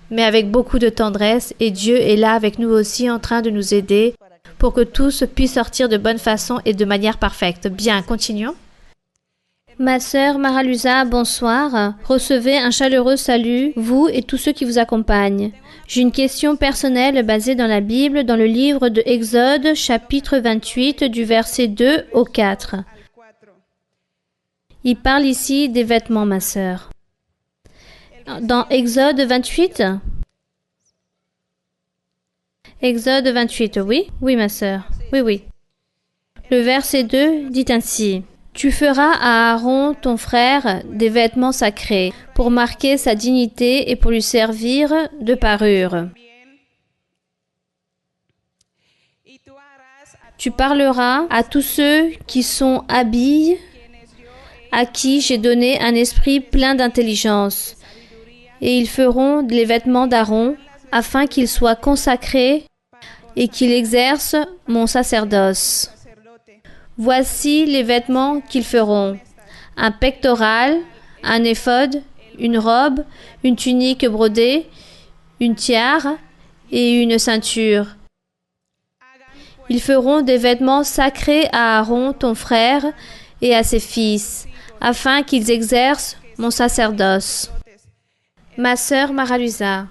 mais avec beaucoup de tendresse, et Dieu est là avec nous aussi en train de nous aider pour que tous puissent sortir de bonne façon et de manière parfaite. Bien, continuons. Ma sœur Maralusa, bonsoir. Recevez un chaleureux salut, vous et tous ceux qui vous accompagnent. J'ai une question personnelle basée dans la Bible, dans le livre de Exode, chapitre 28, du verset 2 au 4. Il parle ici des vêtements, ma sœur. Dans Exode 28? Exode 28, oui? Oui, ma sœur. Oui. Le verset 2 dit ainsi. Tu feras à Aaron, ton frère, des vêtements sacrés, pour marquer sa dignité et pour lui servir de parure. Tu parleras à tous ceux qui sont habiles, à qui j'ai donné un esprit plein d'intelligence, et ils feront les vêtements d'Aaron, afin qu'il soit consacré et qu'il exerce mon sacerdoce. Voici les vêtements qu'ils feront. Un pectoral, un éphod, une robe, une tunique brodée, une tiare et une ceinture. Ils feront des vêtements sacrés à Aaron, ton frère, et à ses fils, afin qu'ils exercent mon sacerdoce. Ma sœur Maralusa,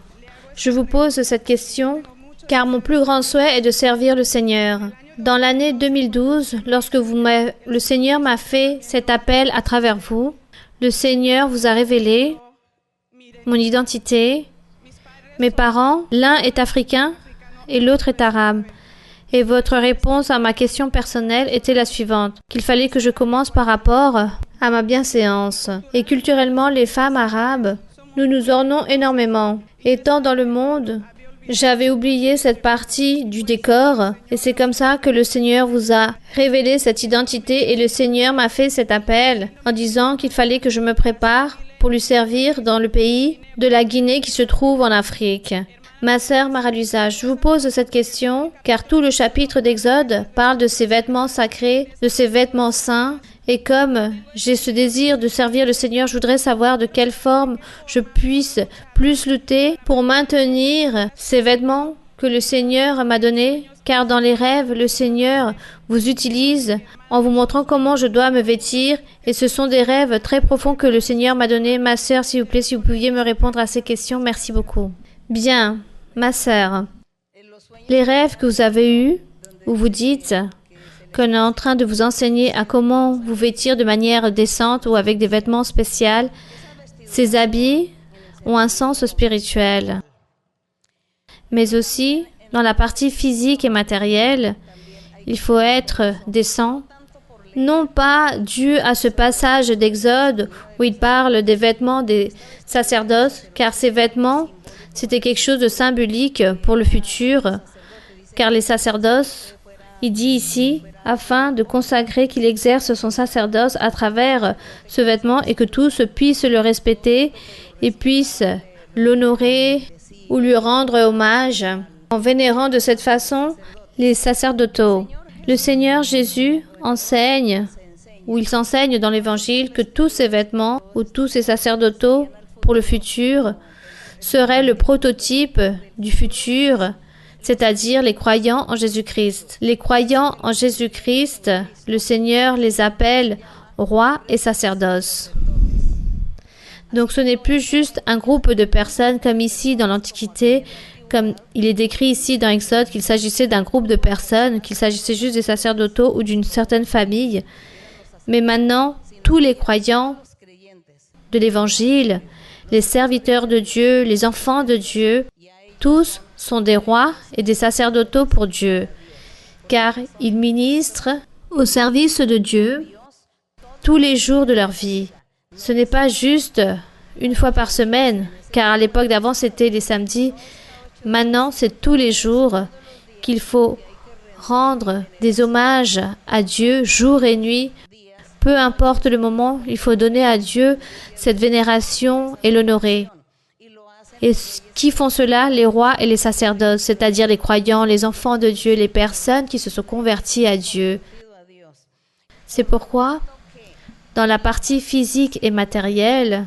je vous pose cette question car mon plus grand souhait est de servir le Seigneur. Dans l'année 2012, lorsque le Seigneur m'a fait cet appel à travers vous, le Seigneur vous a révélé mon identité. Mes parents, l'un est africain et l'autre est arabe. Et votre réponse à ma question personnelle était la suivante, qu'il fallait que je commence par rapport à ma bienséance. Et culturellement, les femmes arabes, nous nous ornons énormément. Étant dans le monde, j'avais oublié cette partie du décor et c'est comme ça que le Seigneur vous a révélé cette identité et le Seigneur m'a fait cet appel en disant qu'il fallait que je me prépare pour lui servir dans le pays de la Guinée qui se trouve en Afrique. Ma sœur Maralusa, je vous pose cette question car tout le chapitre d'Exode parle de ces vêtements sacrés, de ces vêtements saints. Et comme j'ai ce désir de servir le Seigneur, je voudrais savoir de quelle forme je puisse plus lutter pour maintenir ces vêtements que le Seigneur m'a donnés, car dans les rêves, le Seigneur vous utilise en vous montrant comment je dois me vêtir, et ce sont des rêves très profonds que le Seigneur m'a donnés. Ma sœur, s'il vous plaît, si vous pouviez me répondre à ces questions, merci beaucoup. Bien, ma sœur, les rêves que vous avez eus, où vous dites qu'on est en train de vous enseigner à comment vous vêtir de manière décente ou avec des vêtements spéciaux. Ces habits ont un sens spirituel. Mais aussi, dans la partie physique et matérielle, il faut être décent. Non pas dû à ce passage d'Exode où il parle des vêtements des sacerdotes, car ces vêtements, c'était quelque chose de symbolique pour le futur, car les sacerdotes, il dit ici, afin de consacrer qu'il exerce son sacerdoce à travers ce vêtement et que tous puissent le respecter et puissent l'honorer ou lui rendre hommage en vénérant de cette façon les sacerdotaux. Le Seigneur Jésus enseigne, ou il s'enseigne dans l'Évangile, que tous ces vêtements ou tous ces sacerdotaux pour le futur seraient le prototype du futur, c'est-à-dire les croyants en Jésus-Christ. Les croyants en Jésus-Christ, le Seigneur les appelle rois et sacerdoces. Donc ce n'est plus juste un groupe de personnes comme ici dans l'Antiquité, comme il est décrit ici dans Exode, qu'il s'agissait d'un groupe de personnes, qu'il s'agissait juste des sacerdotaux ou d'une certaine famille. Mais maintenant, tous les croyants de l'Évangile, les serviteurs de Dieu, les enfants de Dieu, tous sont des rois et des sacerdotaux pour Dieu, car ils ministrent au service de Dieu tous les jours de leur vie. Ce n'est pas juste une fois par semaine, car à l'époque d'avant, c'était les samedis, Maintenant, c'est tous les jours qu'il faut rendre des hommages à Dieu, jour et nuit. Peu importe le moment, il faut donner à Dieu cette vénération et l'honorer. Et qui font cela? Les rois et les sacerdotes, c'est-à-dire les croyants, les enfants de Dieu, les personnes qui se sont converties à Dieu. C'est pourquoi, dans la partie physique et matérielle,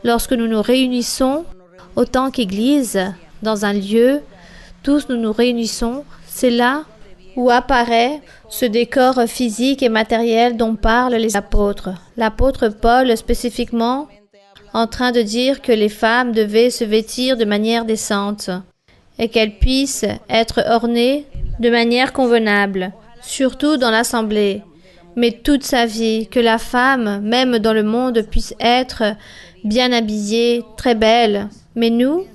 lorsque nous nous réunissons autant qu'Église, dans un lieu, tous nous nous réunissons, c'est là où apparaît ce décor physique et matériel dont parlent les apôtres. L'apôtre Paul, spécifiquement, en train de dire que les femmes devaient se vêtir de manière décente et qu'elles puissent être ornées de manière convenable, surtout dans l'assemblée. Mais toute sa vie, que la femme, même dans le monde, puisse être bien habillée, très belle. Mais nous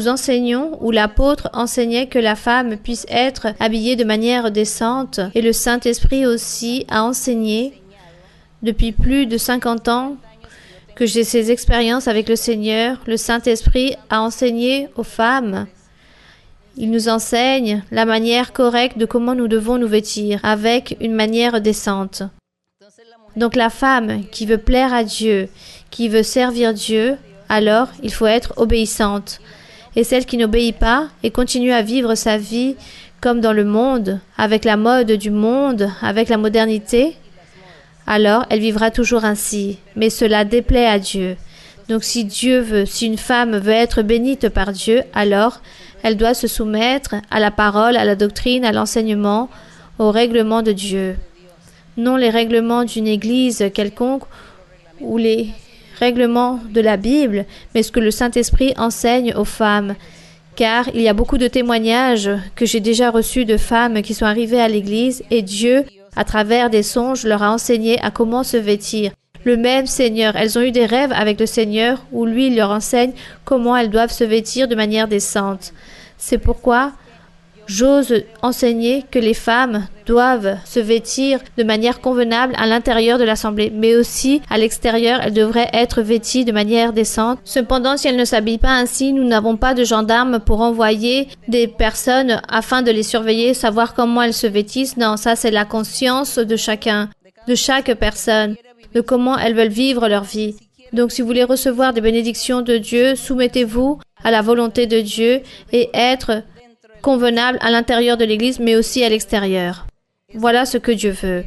enseignons, ou l'apôtre enseignait que la femme puisse être habillée de manière décente, et le Saint-Esprit aussi a enseigné depuis plus de 50 ans que j'ai ces expériences avec le Seigneur. Le Saint-Esprit a enseigné aux femmes. Il nous enseigne la manière correcte de comment nous devons nous vêtir, avec une manière décente. Donc la femme qui veut plaire à Dieu, qui veut servir Dieu, alors il faut être obéissante. Et celle qui n'obéit pas et continue à vivre sa vie comme dans le monde, avec la mode du monde, avec la modernité, alors elle vivra toujours ainsi. Mais cela déplaît à Dieu. Donc si Dieu veut, si une femme veut être bénite par Dieu, alors elle doit se soumettre à la parole, à la doctrine, à l'enseignement, aux règlements de Dieu. Non les règlements d'une église quelconque ou les règlements de la Bible, mais ce que le Saint-Esprit enseigne aux femmes. Car il y a beaucoup de témoignages que j'ai déjà reçus de femmes qui sont arrivées à l'église et Dieu, à travers des songes, leur a enseigné à comment se vêtir. Le même Seigneur, elles ont eu des rêves avec le Seigneur où lui, il leur enseigne comment elles doivent se vêtir de manière décente. C'est pourquoi j'ose enseigner que les femmes doivent se vêtir de manière convenable à l'intérieur de l'assemblée, mais aussi à l'extérieur, elles devraient être vêtues de manière décente. Cependant, si elles ne s'habillent pas ainsi, nous n'avons pas de gendarmes pour envoyer des personnes afin de les surveiller, savoir comment elles se vêtissent. Non, ça c'est la conscience de chacun, de chaque personne, de comment elles veulent vivre leur vie. Donc si vous voulez recevoir des bénédictions de Dieu, soumettez-vous à la volonté de Dieu et être convenable à l'intérieur de l'Église, mais aussi à l'extérieur. Voilà ce que Dieu veut.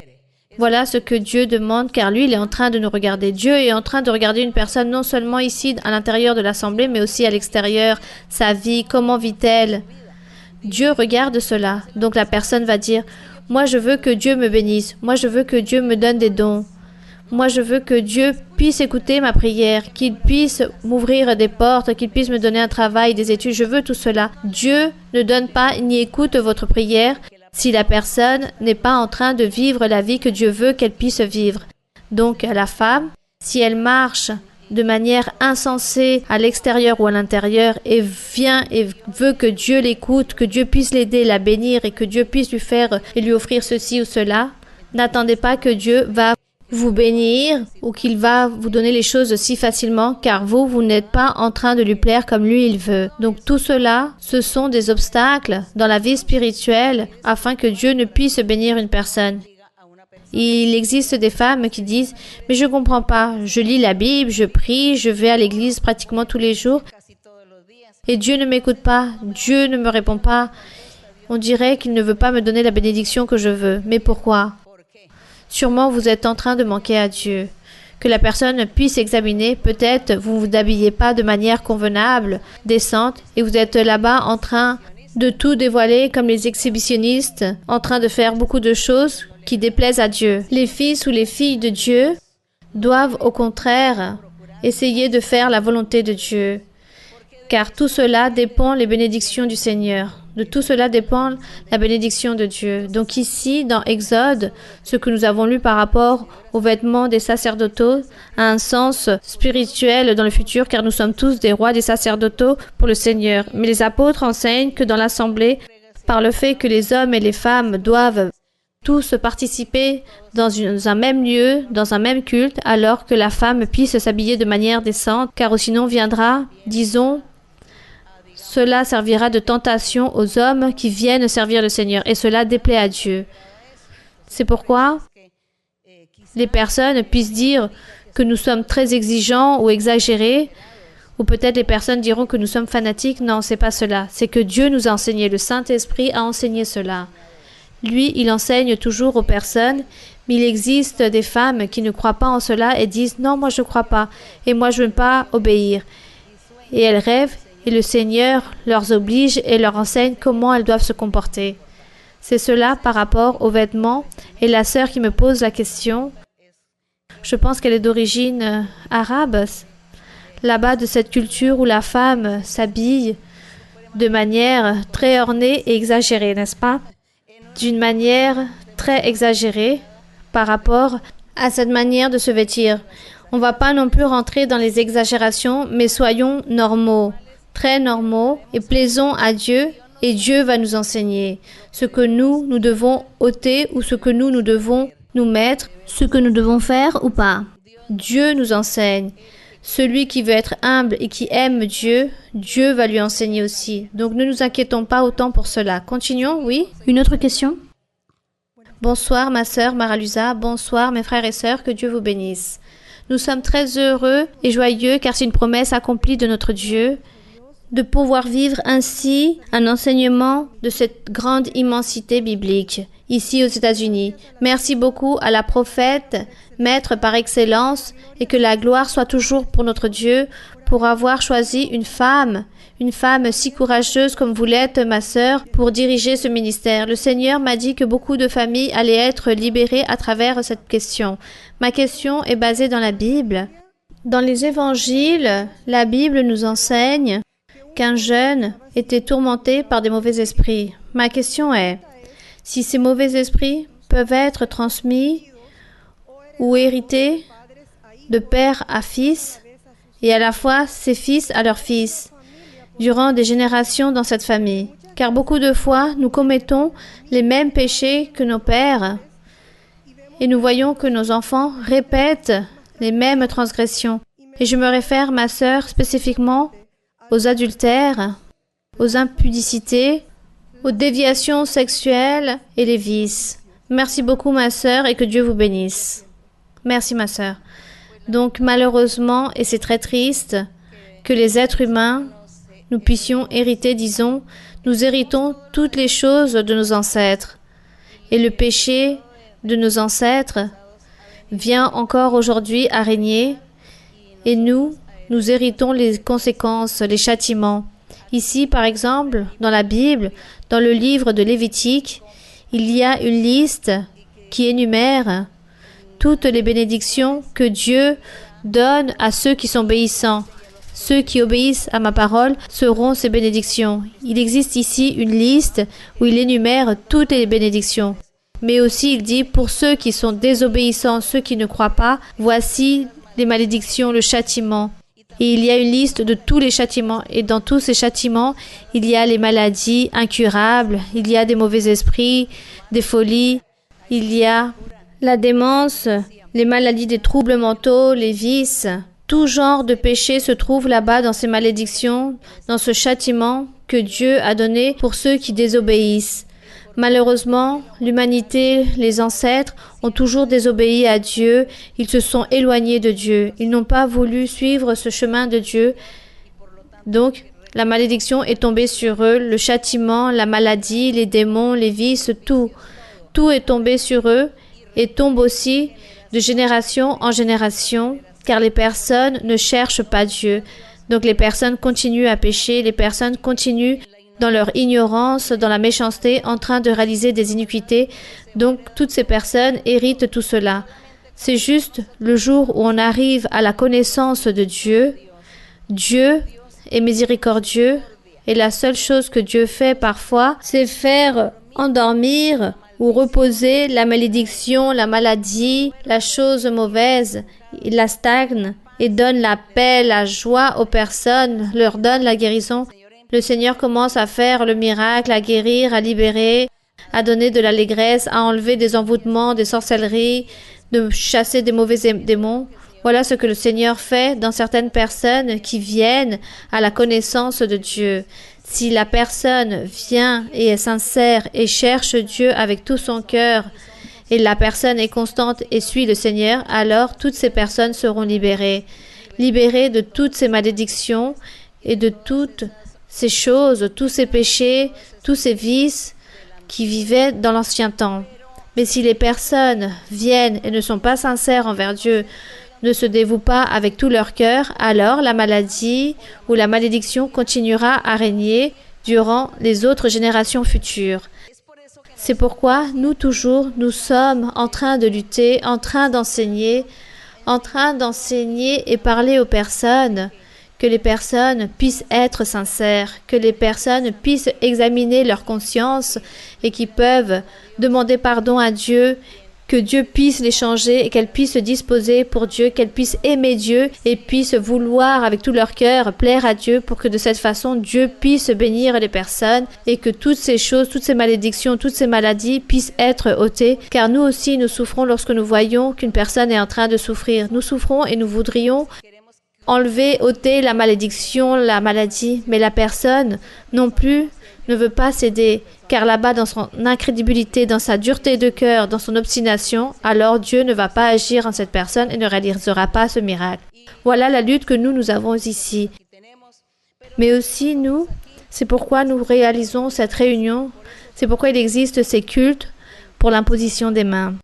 Voilà ce que Dieu demande, car lui, il est en train de nous regarder. Dieu est en train de regarder une personne non seulement ici, à l'intérieur de l'Assemblée, mais aussi à l'extérieur. Sa vie, comment vit-elle? Dieu regarde cela. Donc la personne va dire, « Moi, je veux que Dieu me bénisse. Moi, je veux que Dieu me donne des dons. Moi, je veux que Dieu puisse écouter ma prière, qu'il puisse m'ouvrir des portes, qu'il puisse me donner un travail, des études. Je veux tout cela. Dieu ne donne pas ni écoute votre prière si la personne n'est pas en train de vivre la vie que Dieu veut qu'elle puisse vivre. Donc, la femme, si elle marche de manière insensée à l'extérieur ou à l'intérieur et vient et veut que Dieu l'écoute, que Dieu puisse l'aider, la bénir et que Dieu puisse lui faire et lui offrir ceci ou cela, n'attendez pas que Dieu va vous bénir ou qu'il va vous donner les choses si facilement, car vous n'êtes pas en train de lui plaire comme lui il veut. Donc tout cela, ce sont des obstacles dans la vie spirituelle afin que Dieu ne puisse bénir une personne. Il existe des femmes qui disent « Mais je ne comprends pas, je lis la Bible, je prie, je vais à l'église pratiquement tous les jours et Dieu ne m'écoute pas, Dieu ne me répond pas. On dirait qu'il ne veut pas me donner la bénédiction que je veux. Mais pourquoi ? Sûrement, vous êtes en train de manquer à Dieu. Que la personne puisse examiner, peut-être vous ne vous habillez pas de manière convenable, décente, et vous êtes là-bas en train de tout dévoiler comme les exhibitionnistes, en train de faire beaucoup de choses qui déplaisent à Dieu. Les fils ou les filles de Dieu doivent au contraire essayer de faire la volonté de Dieu, car tout cela dépend des bénédictions du Seigneur. De tout cela dépend la bénédiction de Dieu. Donc ici, dans Exode, ce que nous avons lu par rapport aux vêtements des sacerdotaux a un sens spirituel dans le futur, car nous sommes tous des rois des sacerdotaux pour le Seigneur. Mais les apôtres enseignent que dans l'assemblée, par le fait que les hommes et les femmes doivent tous participer dans un même lieu, dans un même culte, alors que la femme puisse s'habiller de manière décente, car sinon viendra, disons, cela servira de tentation aux hommes qui viennent servir le Seigneur et cela déplaît à Dieu. C'est pourquoi les personnes puissent dire que nous sommes très exigeants ou exagérés, ou peut-être les personnes diront que nous sommes fanatiques. Non, c'est pas cela. C'est que Dieu nous a enseigné, le Saint-Esprit a enseigné cela. Lui, il enseigne toujours aux personnes, mais il existe des femmes qui ne croient pas en cela et disent « Non, moi je ne crois pas, et moi je ne veux pas obéir. » Et elles rêvent, et le Seigneur leur oblige et leur enseigne comment elles doivent se comporter. C'est cela par rapport aux vêtements, et la sœur qui me pose la question, je pense qu'elle est d'origine arabe, là-bas de cette culture où la femme s'habille de manière très ornée et exagérée, n'est-ce pas? D'une manière très exagérée par rapport à cette manière de se vêtir. On ne va pas non plus rentrer dans les exagérations, mais soyons normaux, très normaux et plaisons à Dieu et Dieu va nous enseigner ce que nous devons ôter ou ce que nous devons nous mettre, ce que nous devons faire ou pas. Dieu nous enseigne. Celui qui veut être humble et qui aime Dieu, Dieu va lui enseigner aussi. Donc ne nous inquiétons pas autant pour cela. Continuons, oui? Une autre question? Bonsoir ma sœur Maralusa, bonsoir mes frères et sœurs, que Dieu vous bénisse. Nous sommes très heureux et joyeux car c'est une promesse accomplie de notre Dieu de pouvoir vivre ainsi un enseignement de cette grande immensité biblique ici aux États-Unis. Merci beaucoup à la prophète, maître par excellence, et que la gloire soit toujours pour notre Dieu pour avoir choisi une femme si courageuse comme vous l'êtes, ma sœur, pour diriger ce ministère. Le Seigneur m'a dit que beaucoup de familles allaient être libérées à travers cette question. Ma question est basée dans la Bible. Dans les évangiles, la Bible nous enseigne qu'un jeune était tourmenté par des mauvais esprits. Ma question est, si ces mauvais esprits peuvent être transmis ou hérités de père à fils, et à la fois ses fils à leurs fils, durant des générations dans cette famille. Car beaucoup de fois, nous commettons les mêmes péchés que nos pères, et nous voyons que nos enfants répètent les mêmes transgressions. Et je me réfère, ma sœur, spécifiquement aux adultères, aux impudicités, aux déviations sexuelles et les vices. Merci beaucoup, ma sœur, et que Dieu vous bénisse. Merci, ma sœur. Donc, malheureusement, et c'est très triste, que les êtres humains, nous puissions hériter, disons, nous héritons toutes les choses de nos ancêtres. Et le péché de nos ancêtres vient encore aujourd'hui à régner, et nous héritons les conséquences, les châtiments. Ici, par exemple, dans la Bible, dans le livre de Lévitique, il y a une liste qui énumère toutes les bénédictions que Dieu donne à ceux qui sont obéissants. Ceux qui obéissent à ma parole seront ces bénédictions. Il existe ici une liste où il énumère toutes les bénédictions. Mais aussi, il dit, pour ceux qui sont désobéissants, ceux qui ne croient pas, voici les malédictions, le châtiment. Et il y a une liste de tous les châtiments. Et dans tous ces châtiments, il y a les maladies incurables, il y a des mauvais esprits, des folies, il y a la démence, les maladies des troubles mentaux, les vices. Tout genre de péché se trouve là-bas dans ces malédictions, dans ce châtiment que Dieu a donné pour ceux qui désobéissent. Malheureusement, l'humanité, les ancêtres, ont toujours désobéi à Dieu. Ils se sont éloignés de Dieu. Ils n'ont pas voulu suivre ce chemin de Dieu. Donc, la malédiction est tombée sur eux. Le châtiment, la maladie, les démons, les vices, tout est tombé sur eux et tombe aussi de génération en génération, car les personnes ne cherchent pas Dieu. Donc, les personnes continuent à pécher, les personnes continuent dans leur ignorance, dans la méchanceté, en train de réaliser des iniquités. Donc, toutes ces personnes héritent tout cela. C'est juste le jour où on arrive à la connaissance de Dieu. Dieu est miséricordieux et la seule chose que Dieu fait parfois, c'est faire endormir ou reposer la malédiction, la maladie, la chose mauvaise. Il la stagne et donne la paix, la joie aux personnes, leur donne la guérison. Le Seigneur commence à faire le miracle, à guérir, à libérer, à donner de l'allégresse, à enlever des envoûtements, des sorcelleries, de chasser des mauvais démons. Voilà ce que le Seigneur fait dans certaines personnes qui viennent à la connaissance de Dieu. Si la personne vient et est sincère et cherche Dieu avec tout son cœur, et la personne est constante et suit le Seigneur, alors toutes ces personnes seront libérées. Libérées de toutes ces malédictions et de toutes ces choses, tous ces péchés, tous ces vices qui vivaient dans l'ancien temps. Mais si les personnes viennent et ne sont pas sincères envers Dieu, ne se dévouent pas avec tout leur cœur, alors la maladie ou la malédiction continuera à régner durant les autres générations futures. C'est pourquoi nous sommes en train de lutter, en train d'enseigner et parler aux personnes, que les personnes puissent être sincères, que les personnes puissent examiner leur conscience et qui peuvent demander pardon à Dieu, que Dieu puisse les changer et qu'elles puissent se disposer pour Dieu, qu'elles puissent aimer Dieu et puissent vouloir avec tout leur cœur plaire à Dieu pour que de cette façon Dieu puisse bénir les personnes et que toutes ces choses, toutes ces malédictions, toutes ces maladies puissent être ôtées, car nous aussi nous souffrons lorsque nous voyons qu'une personne est en train de souffrir. Nous souffrons et nous voudrions enlever, ôter la malédiction, la maladie, mais la personne non plus ne veut pas céder, car là-bas, dans son incrédulité, dans sa dureté de cœur, dans son obstination, alors Dieu ne va pas agir en cette personne et ne réalisera pas ce miracle. Voilà la lutte que nous avons ici. Mais aussi c'est pourquoi nous réalisons cette réunion, c'est pourquoi il existe ces cultes pour l'imposition des mains.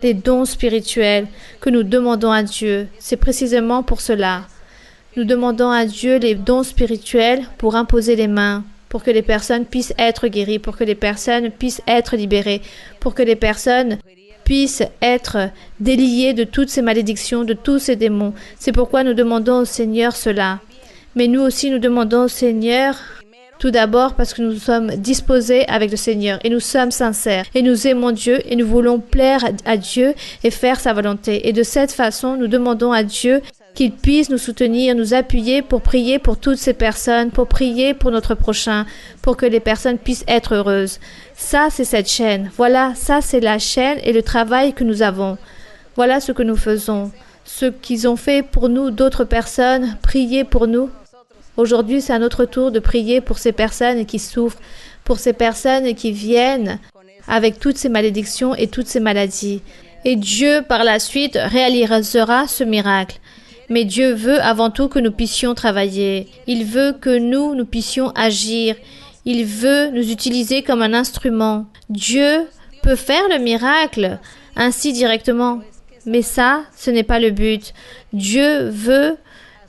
Les dons spirituels que nous demandons à Dieu, c'est précisément pour cela. Nous demandons à Dieu les dons spirituels pour imposer les mains, pour que les personnes puissent être guéries, pour que les personnes puissent être libérées, pour que les personnes puissent être déliées de toutes ces malédictions, de tous ces démons. C'est pourquoi nous demandons au Seigneur cela. Mais nous aussi, nous demandons au Seigneur, tout d'abord parce que nous sommes disposés avec le Seigneur et nous sommes sincères et nous aimons Dieu et nous voulons plaire à Dieu et faire sa volonté. Et de cette façon, nous demandons à Dieu qu'il puisse nous soutenir, nous appuyer pour prier pour toutes ces personnes, pour prier pour notre prochain, pour que les personnes puissent être heureuses. Ça, c'est cette chaîne. Voilà, ça, c'est la chaîne et le travail que nous avons. Voilà ce que nous faisons. Ce qu'ils ont fait pour nous, d'autres personnes, prier pour nous. Aujourd'hui, c'est à notre tour de prier pour ces personnes qui souffrent, pour ces personnes qui viennent avec toutes ces malédictions et toutes ces maladies. Et Dieu, par la suite, réalisera ce miracle. Mais Dieu veut avant tout que nous puissions travailler. Il veut que nous puissions agir. Il veut nous utiliser comme un instrument. Dieu peut faire le miracle ainsi directement. Mais ça, ce n'est pas le but. Dieu veut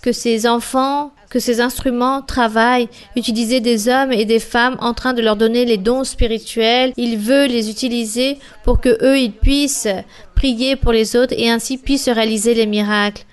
que ses enfants, que ces instruments travaillent, utiliser des hommes et des femmes en train de leur donner les dons spirituels. Il veut les utiliser pour que eux, ils puissent prier pour les autres et ainsi puissent réaliser les miracles.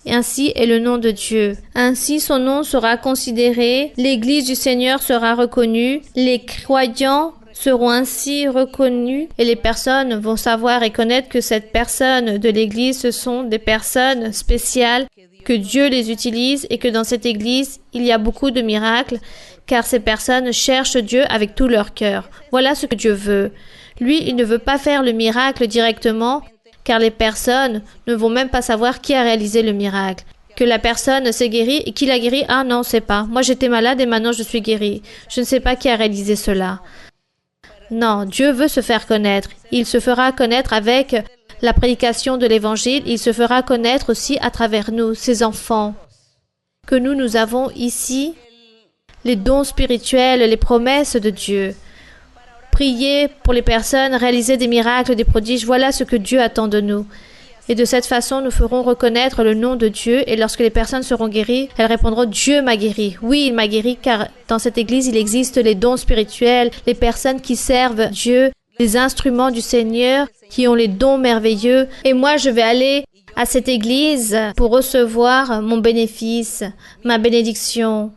Et ainsi est le nom de Dieu. Ainsi son nom sera considéré, l'Église du Seigneur sera reconnue, les croyants seront ainsi reconnus et les personnes vont savoir et connaître que cette personne de l'Église, ce sont des personnes spéciales, que Dieu les utilise et que dans cette Église, il y a beaucoup de miracles, car ces personnes cherchent Dieu avec tout leur cœur. Voilà ce que Dieu veut. Lui, il ne veut pas faire le miracle directement, car les personnes ne vont même pas savoir qui a réalisé le miracle. Que la personne s'est guérie et qui l'a guérie, ah non, c'est pas. Moi, j'étais malade et maintenant je suis guérie. Je ne sais pas qui a réalisé cela. Non, Dieu veut se faire connaître. Il se fera connaître avec la prédication de l'Évangile. Il se fera connaître aussi à travers nous, ses enfants. Que nous avons ici les dons spirituels, les promesses de Dieu. Prier pour les personnes, réaliser des miracles, des prodiges, voilà ce que Dieu attend de nous. Et de cette façon, nous ferons reconnaître le nom de Dieu et lorsque les personnes seront guéries, elles répondront « Dieu m'a guéri ». Oui, il m'a guéri car dans cette église, il existe les dons spirituels, les personnes qui servent Dieu, les instruments du Seigneur qui ont les dons merveilleux. Et moi, je vais aller à cette église pour recevoir mon bénéfice, ma bénédiction.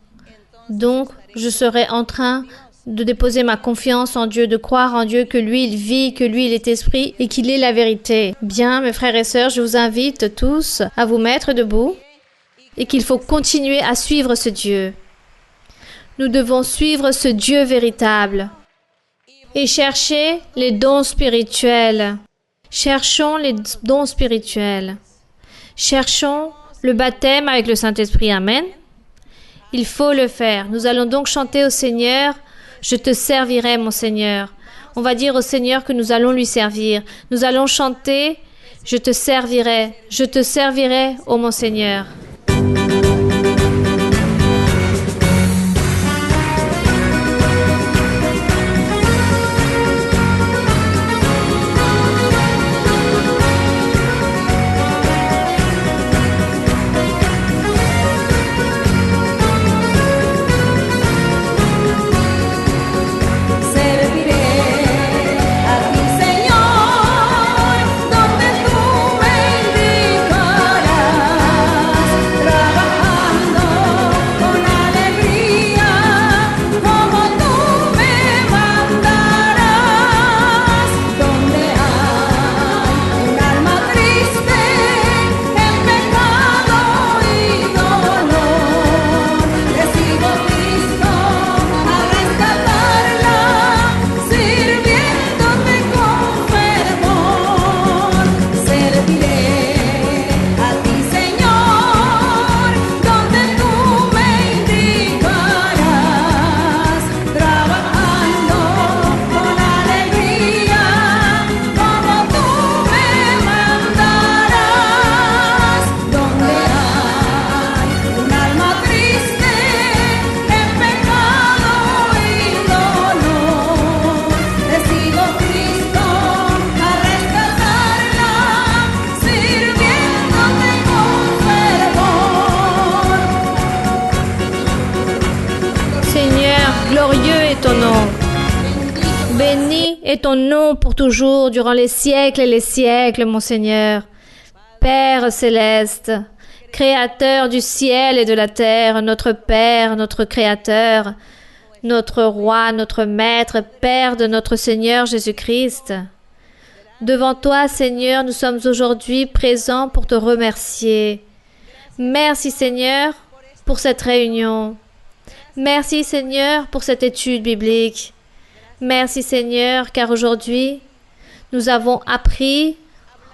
Donc, je serai en train de déposer ma confiance en Dieu, de croire en Dieu, que lui, il vit, que lui, il est esprit et qu'il est la vérité. Bien, mes frères et sœurs, je vous invite tous à vous mettre debout et qu'il faut continuer à suivre ce Dieu. Nous devons suivre ce Dieu véritable et chercher les dons spirituels. Cherchons les dons spirituels. Cherchons le baptême avec le Saint-Esprit. Amen. Il faut le faire. Nous allons donc chanter au Seigneur, je te servirai, mon Seigneur. On va dire au Seigneur que nous allons lui servir. Nous allons chanter, je te servirai, ô mon Seigneur. Béni est ton nom pour toujours, durant les siècles et les siècles, mon Seigneur. Père céleste, Créateur du ciel et de la terre, notre Père, notre Créateur, notre Roi, notre Maître, Père de notre Seigneur Jésus-Christ. Devant toi, Seigneur, nous sommes aujourd'hui présents pour te remercier. Merci, Seigneur, pour cette réunion. Merci, Seigneur, pour cette étude biblique. Merci, Seigneur, car aujourd'hui, nous avons appris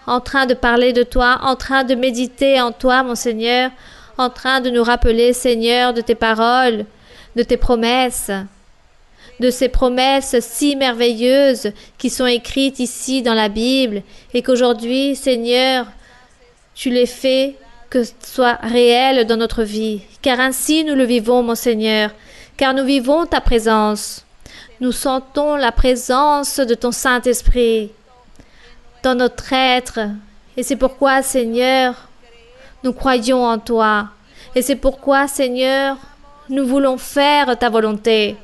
en train de parler de toi, en train de méditer en toi, mon Seigneur, en train de nous rappeler, Seigneur, de tes paroles, de tes promesses, de ces promesses si merveilleuses qui sont écrites ici dans la Bible et qu'aujourd'hui, Seigneur, tu les fais que ce soit réel dans notre vie. Car ainsi nous le vivons, mon Seigneur, car nous vivons ta présence. Nous sentons la présence de ton Saint-Esprit dans notre être. Et c'est pourquoi, Seigneur, nous croyons en toi. Et c'est pourquoi, Seigneur, nous voulons faire ta volonté.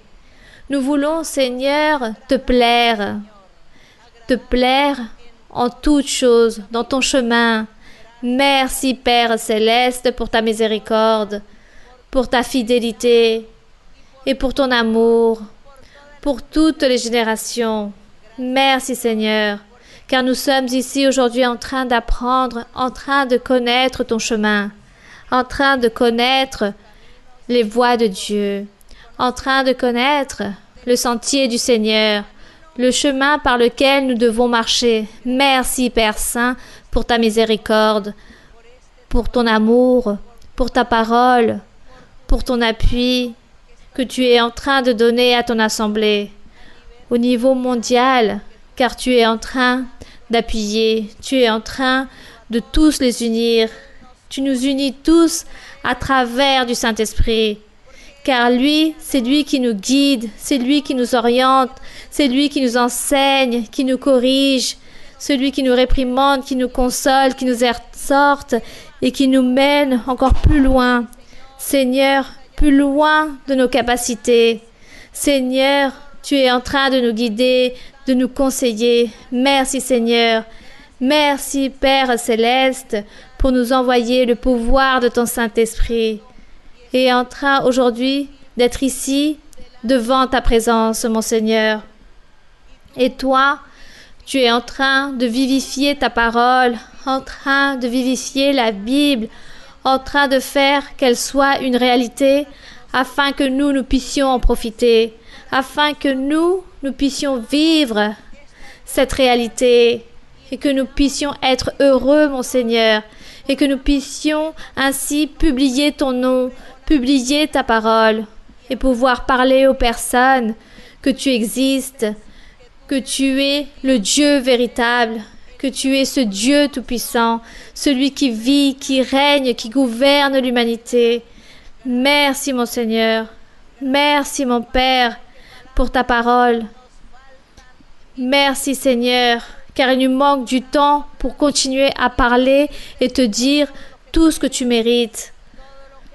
Nous voulons, Seigneur, te plaire en toutes choses, dans ton chemin. Merci, Père céleste, pour ta miséricorde, pour ta fidélité et pour ton amour, pour toutes les générations. Merci, Seigneur, car nous sommes ici aujourd'hui en train d'apprendre, en train de connaître ton chemin, en train de connaître les voies de Dieu, en train de connaître le sentier du Seigneur, le chemin par lequel nous devons marcher. Merci, Père Saint, pour ta miséricorde, pour ton amour, pour ta parole, pour ton appui que tu es en train de donner à ton assemblée au niveau mondial, car tu es en train d'appuyer, tu es en train de tous les unir. Tu nous unis tous à travers du Saint-Esprit, car lui, c'est lui qui nous guide, c'est lui qui nous oriente, c'est lui qui nous enseigne, qui nous corrige, celui qui nous réprimande, qui nous console, qui nous exhorte et qui nous mène encore plus loin. Seigneur, plus loin de nos capacités. Seigneur, tu es en train de nous guider, de nous conseiller. Merci, Seigneur. Merci, Père céleste, pour nous envoyer le pouvoir de ton Saint-Esprit. Et en train aujourd'hui d'être ici, devant ta présence, mon Seigneur. Et toi, tu es en train de vivifier ta parole, en train de vivifier la Bible, en train de faire qu'elle soit une réalité, afin que nous puissions en profiter, afin que nous puissions vivre cette réalité et que nous puissions être heureux, mon Seigneur, et que nous puissions ainsi publier ton nom, publier ta parole et pouvoir parler aux personnes que tu existes, que tu es le Dieu véritable, que tu es ce Dieu tout-puissant, celui qui vit, qui règne, qui gouverne l'humanité. Merci mon Seigneur, merci mon Père pour ta parole. Merci Seigneur, car il nous manque du temps pour continuer à parler et te dire tout ce que tu mérites,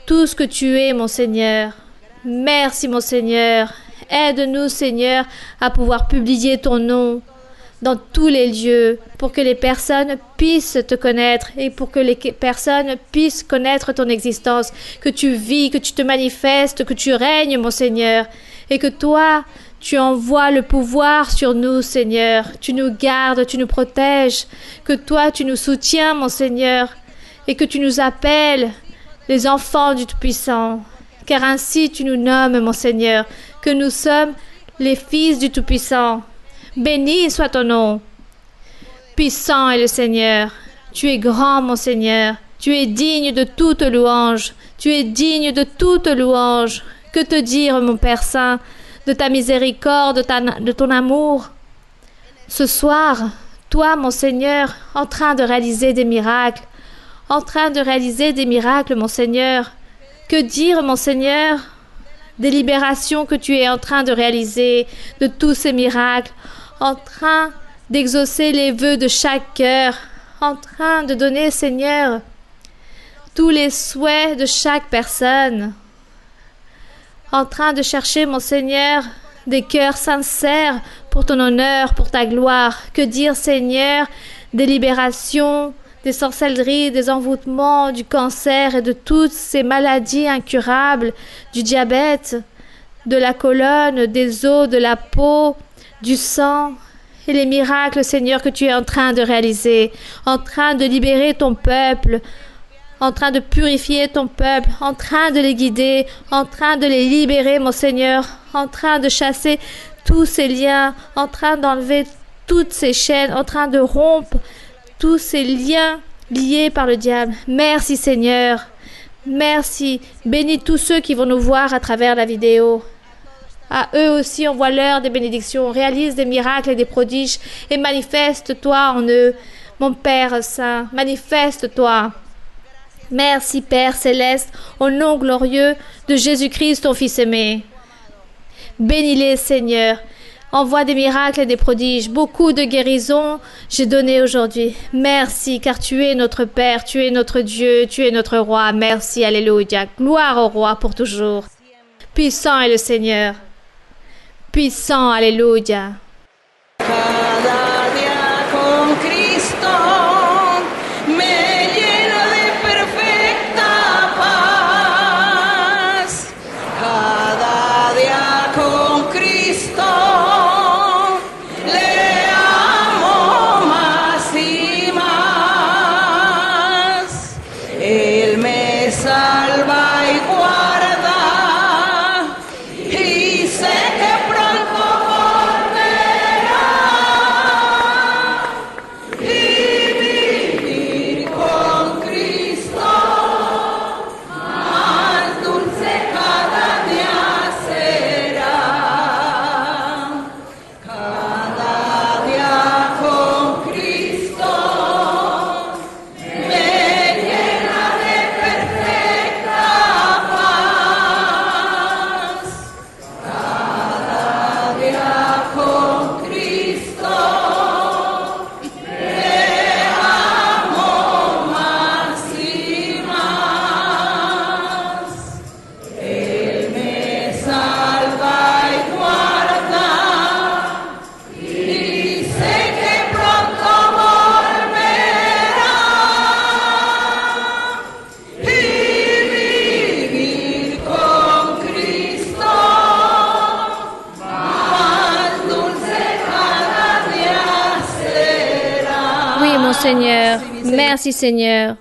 tout ce que tu es mon Seigneur. Merci mon Seigneur, aide-nous Seigneur à pouvoir publier ton nom dans tous les lieux pour que les personnes puissent te connaître et pour que les personnes puissent connaître ton existence, que tu vis, que tu te manifestes, que tu règnes mon Seigneur et que toi tu envoies le pouvoir sur nous, Seigneur. Tu nous gardes, tu nous protèges. Que toi, tu nous soutiens, mon Seigneur. Et que tu nous appelles les enfants du Tout-Puissant. Car ainsi tu nous nommes, mon Seigneur, que nous sommes les fils du Tout-Puissant. Béni soit ton nom. Puissant est le Seigneur. Tu es grand, mon Seigneur. Tu es digne de toute louange. Tu es digne de toute louange. Que te dire, mon Père Saint, de ta miséricorde, de ton amour. Ce soir, toi, mon Seigneur, en train de réaliser des miracles, mon Seigneur. Que dire, mon Seigneur, des libérations que tu es en train de réaliser, de tous ces miracles, en train d'exaucer les vœux de chaque cœur, en train de donner, Seigneur, tous les souhaits de chaque personne, en train de chercher, mon Seigneur, des cœurs sincères pour ton honneur, pour ta gloire. Que dire, Seigneur, des libérations, des sorcelleries, des envoûtements, du cancer et de toutes ces maladies incurables, du diabète, de la colonne, des os, de la peau, du sang, et les miracles, Seigneur, que tu es en train de réaliser, en train de libérer ton peuple, en train de purifier ton peuple, en train de les guider, en train de les libérer, mon Seigneur, en train de chasser tous ces liens, en train d'enlever toutes ces chaînes, en train de rompre tous ces liens liés par le diable. Merci Seigneur, merci. Bénis tous ceux qui vont nous voir à travers la vidéo. À eux aussi, envoie-leur des bénédictions, réalise des miracles et des prodiges et manifeste-toi en eux. Mon Père Saint, manifeste-toi. Merci Père Céleste, au nom glorieux de Jésus-Christ, ton Fils aimé. Bénis-les, Seigneur. Envoie des miracles et des prodiges. Beaucoup de guérisons j'ai donné aujourd'hui. Merci, car tu es notre Père, tu es notre Dieu, tu es notre Roi. Merci, alléluia. Gloire au Roi pour toujours. Puissant est le Seigneur. Puissant, alléluia. Seigneur, merci Seigneur.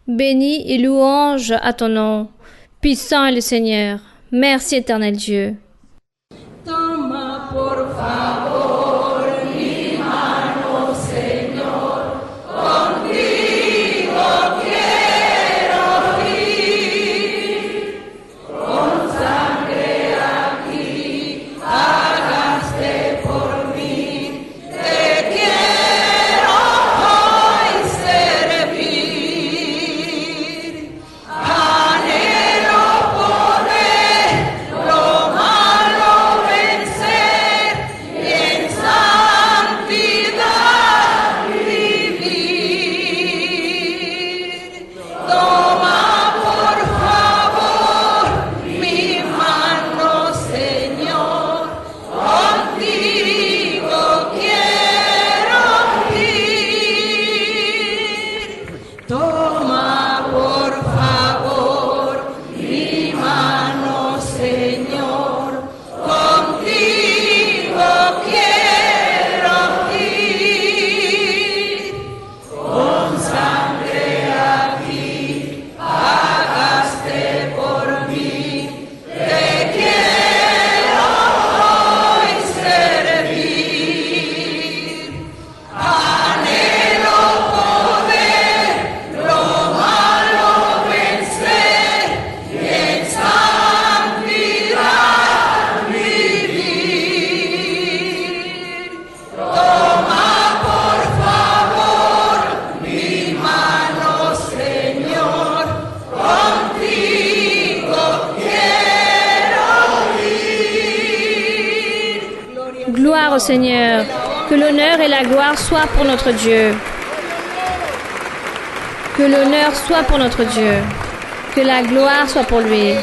Béni et louange à ton nom. Puissant est le Seigneur. Merci éternel Dieu.
Toma por favor mi mano, Señor, contigo Toma por favor mi mano, Señor, contigo quiero ir. Con sangre aquí pagaste por mí, te quiero hoy servir. Anhelo poder lo malo vencer y en santidad vivir. Toma por favor mi mano, Señor, contigo quiero ir.
Gloire au Seigneur. Que l'honneur et la gloire soient pour notre Dieu. Que l'honneur soit pour notre Dieu. Que la gloire soit pour lui.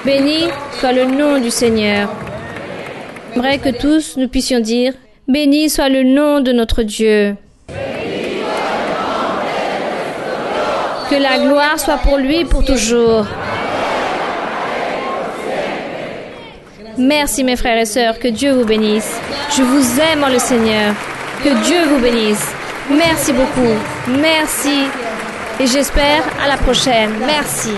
Béni soit le nom du Seigneur. J'aimerais que tous nous puissions dire, béni soit le nom de notre Dieu. Que la gloire soit pour lui pour toujours. Merci mes frères et sœurs, que Dieu vous bénisse. Je vous aime en le Seigneur. Que Dieu vous bénisse. Merci beaucoup. Merci. Et j'espère à la prochaine. Merci.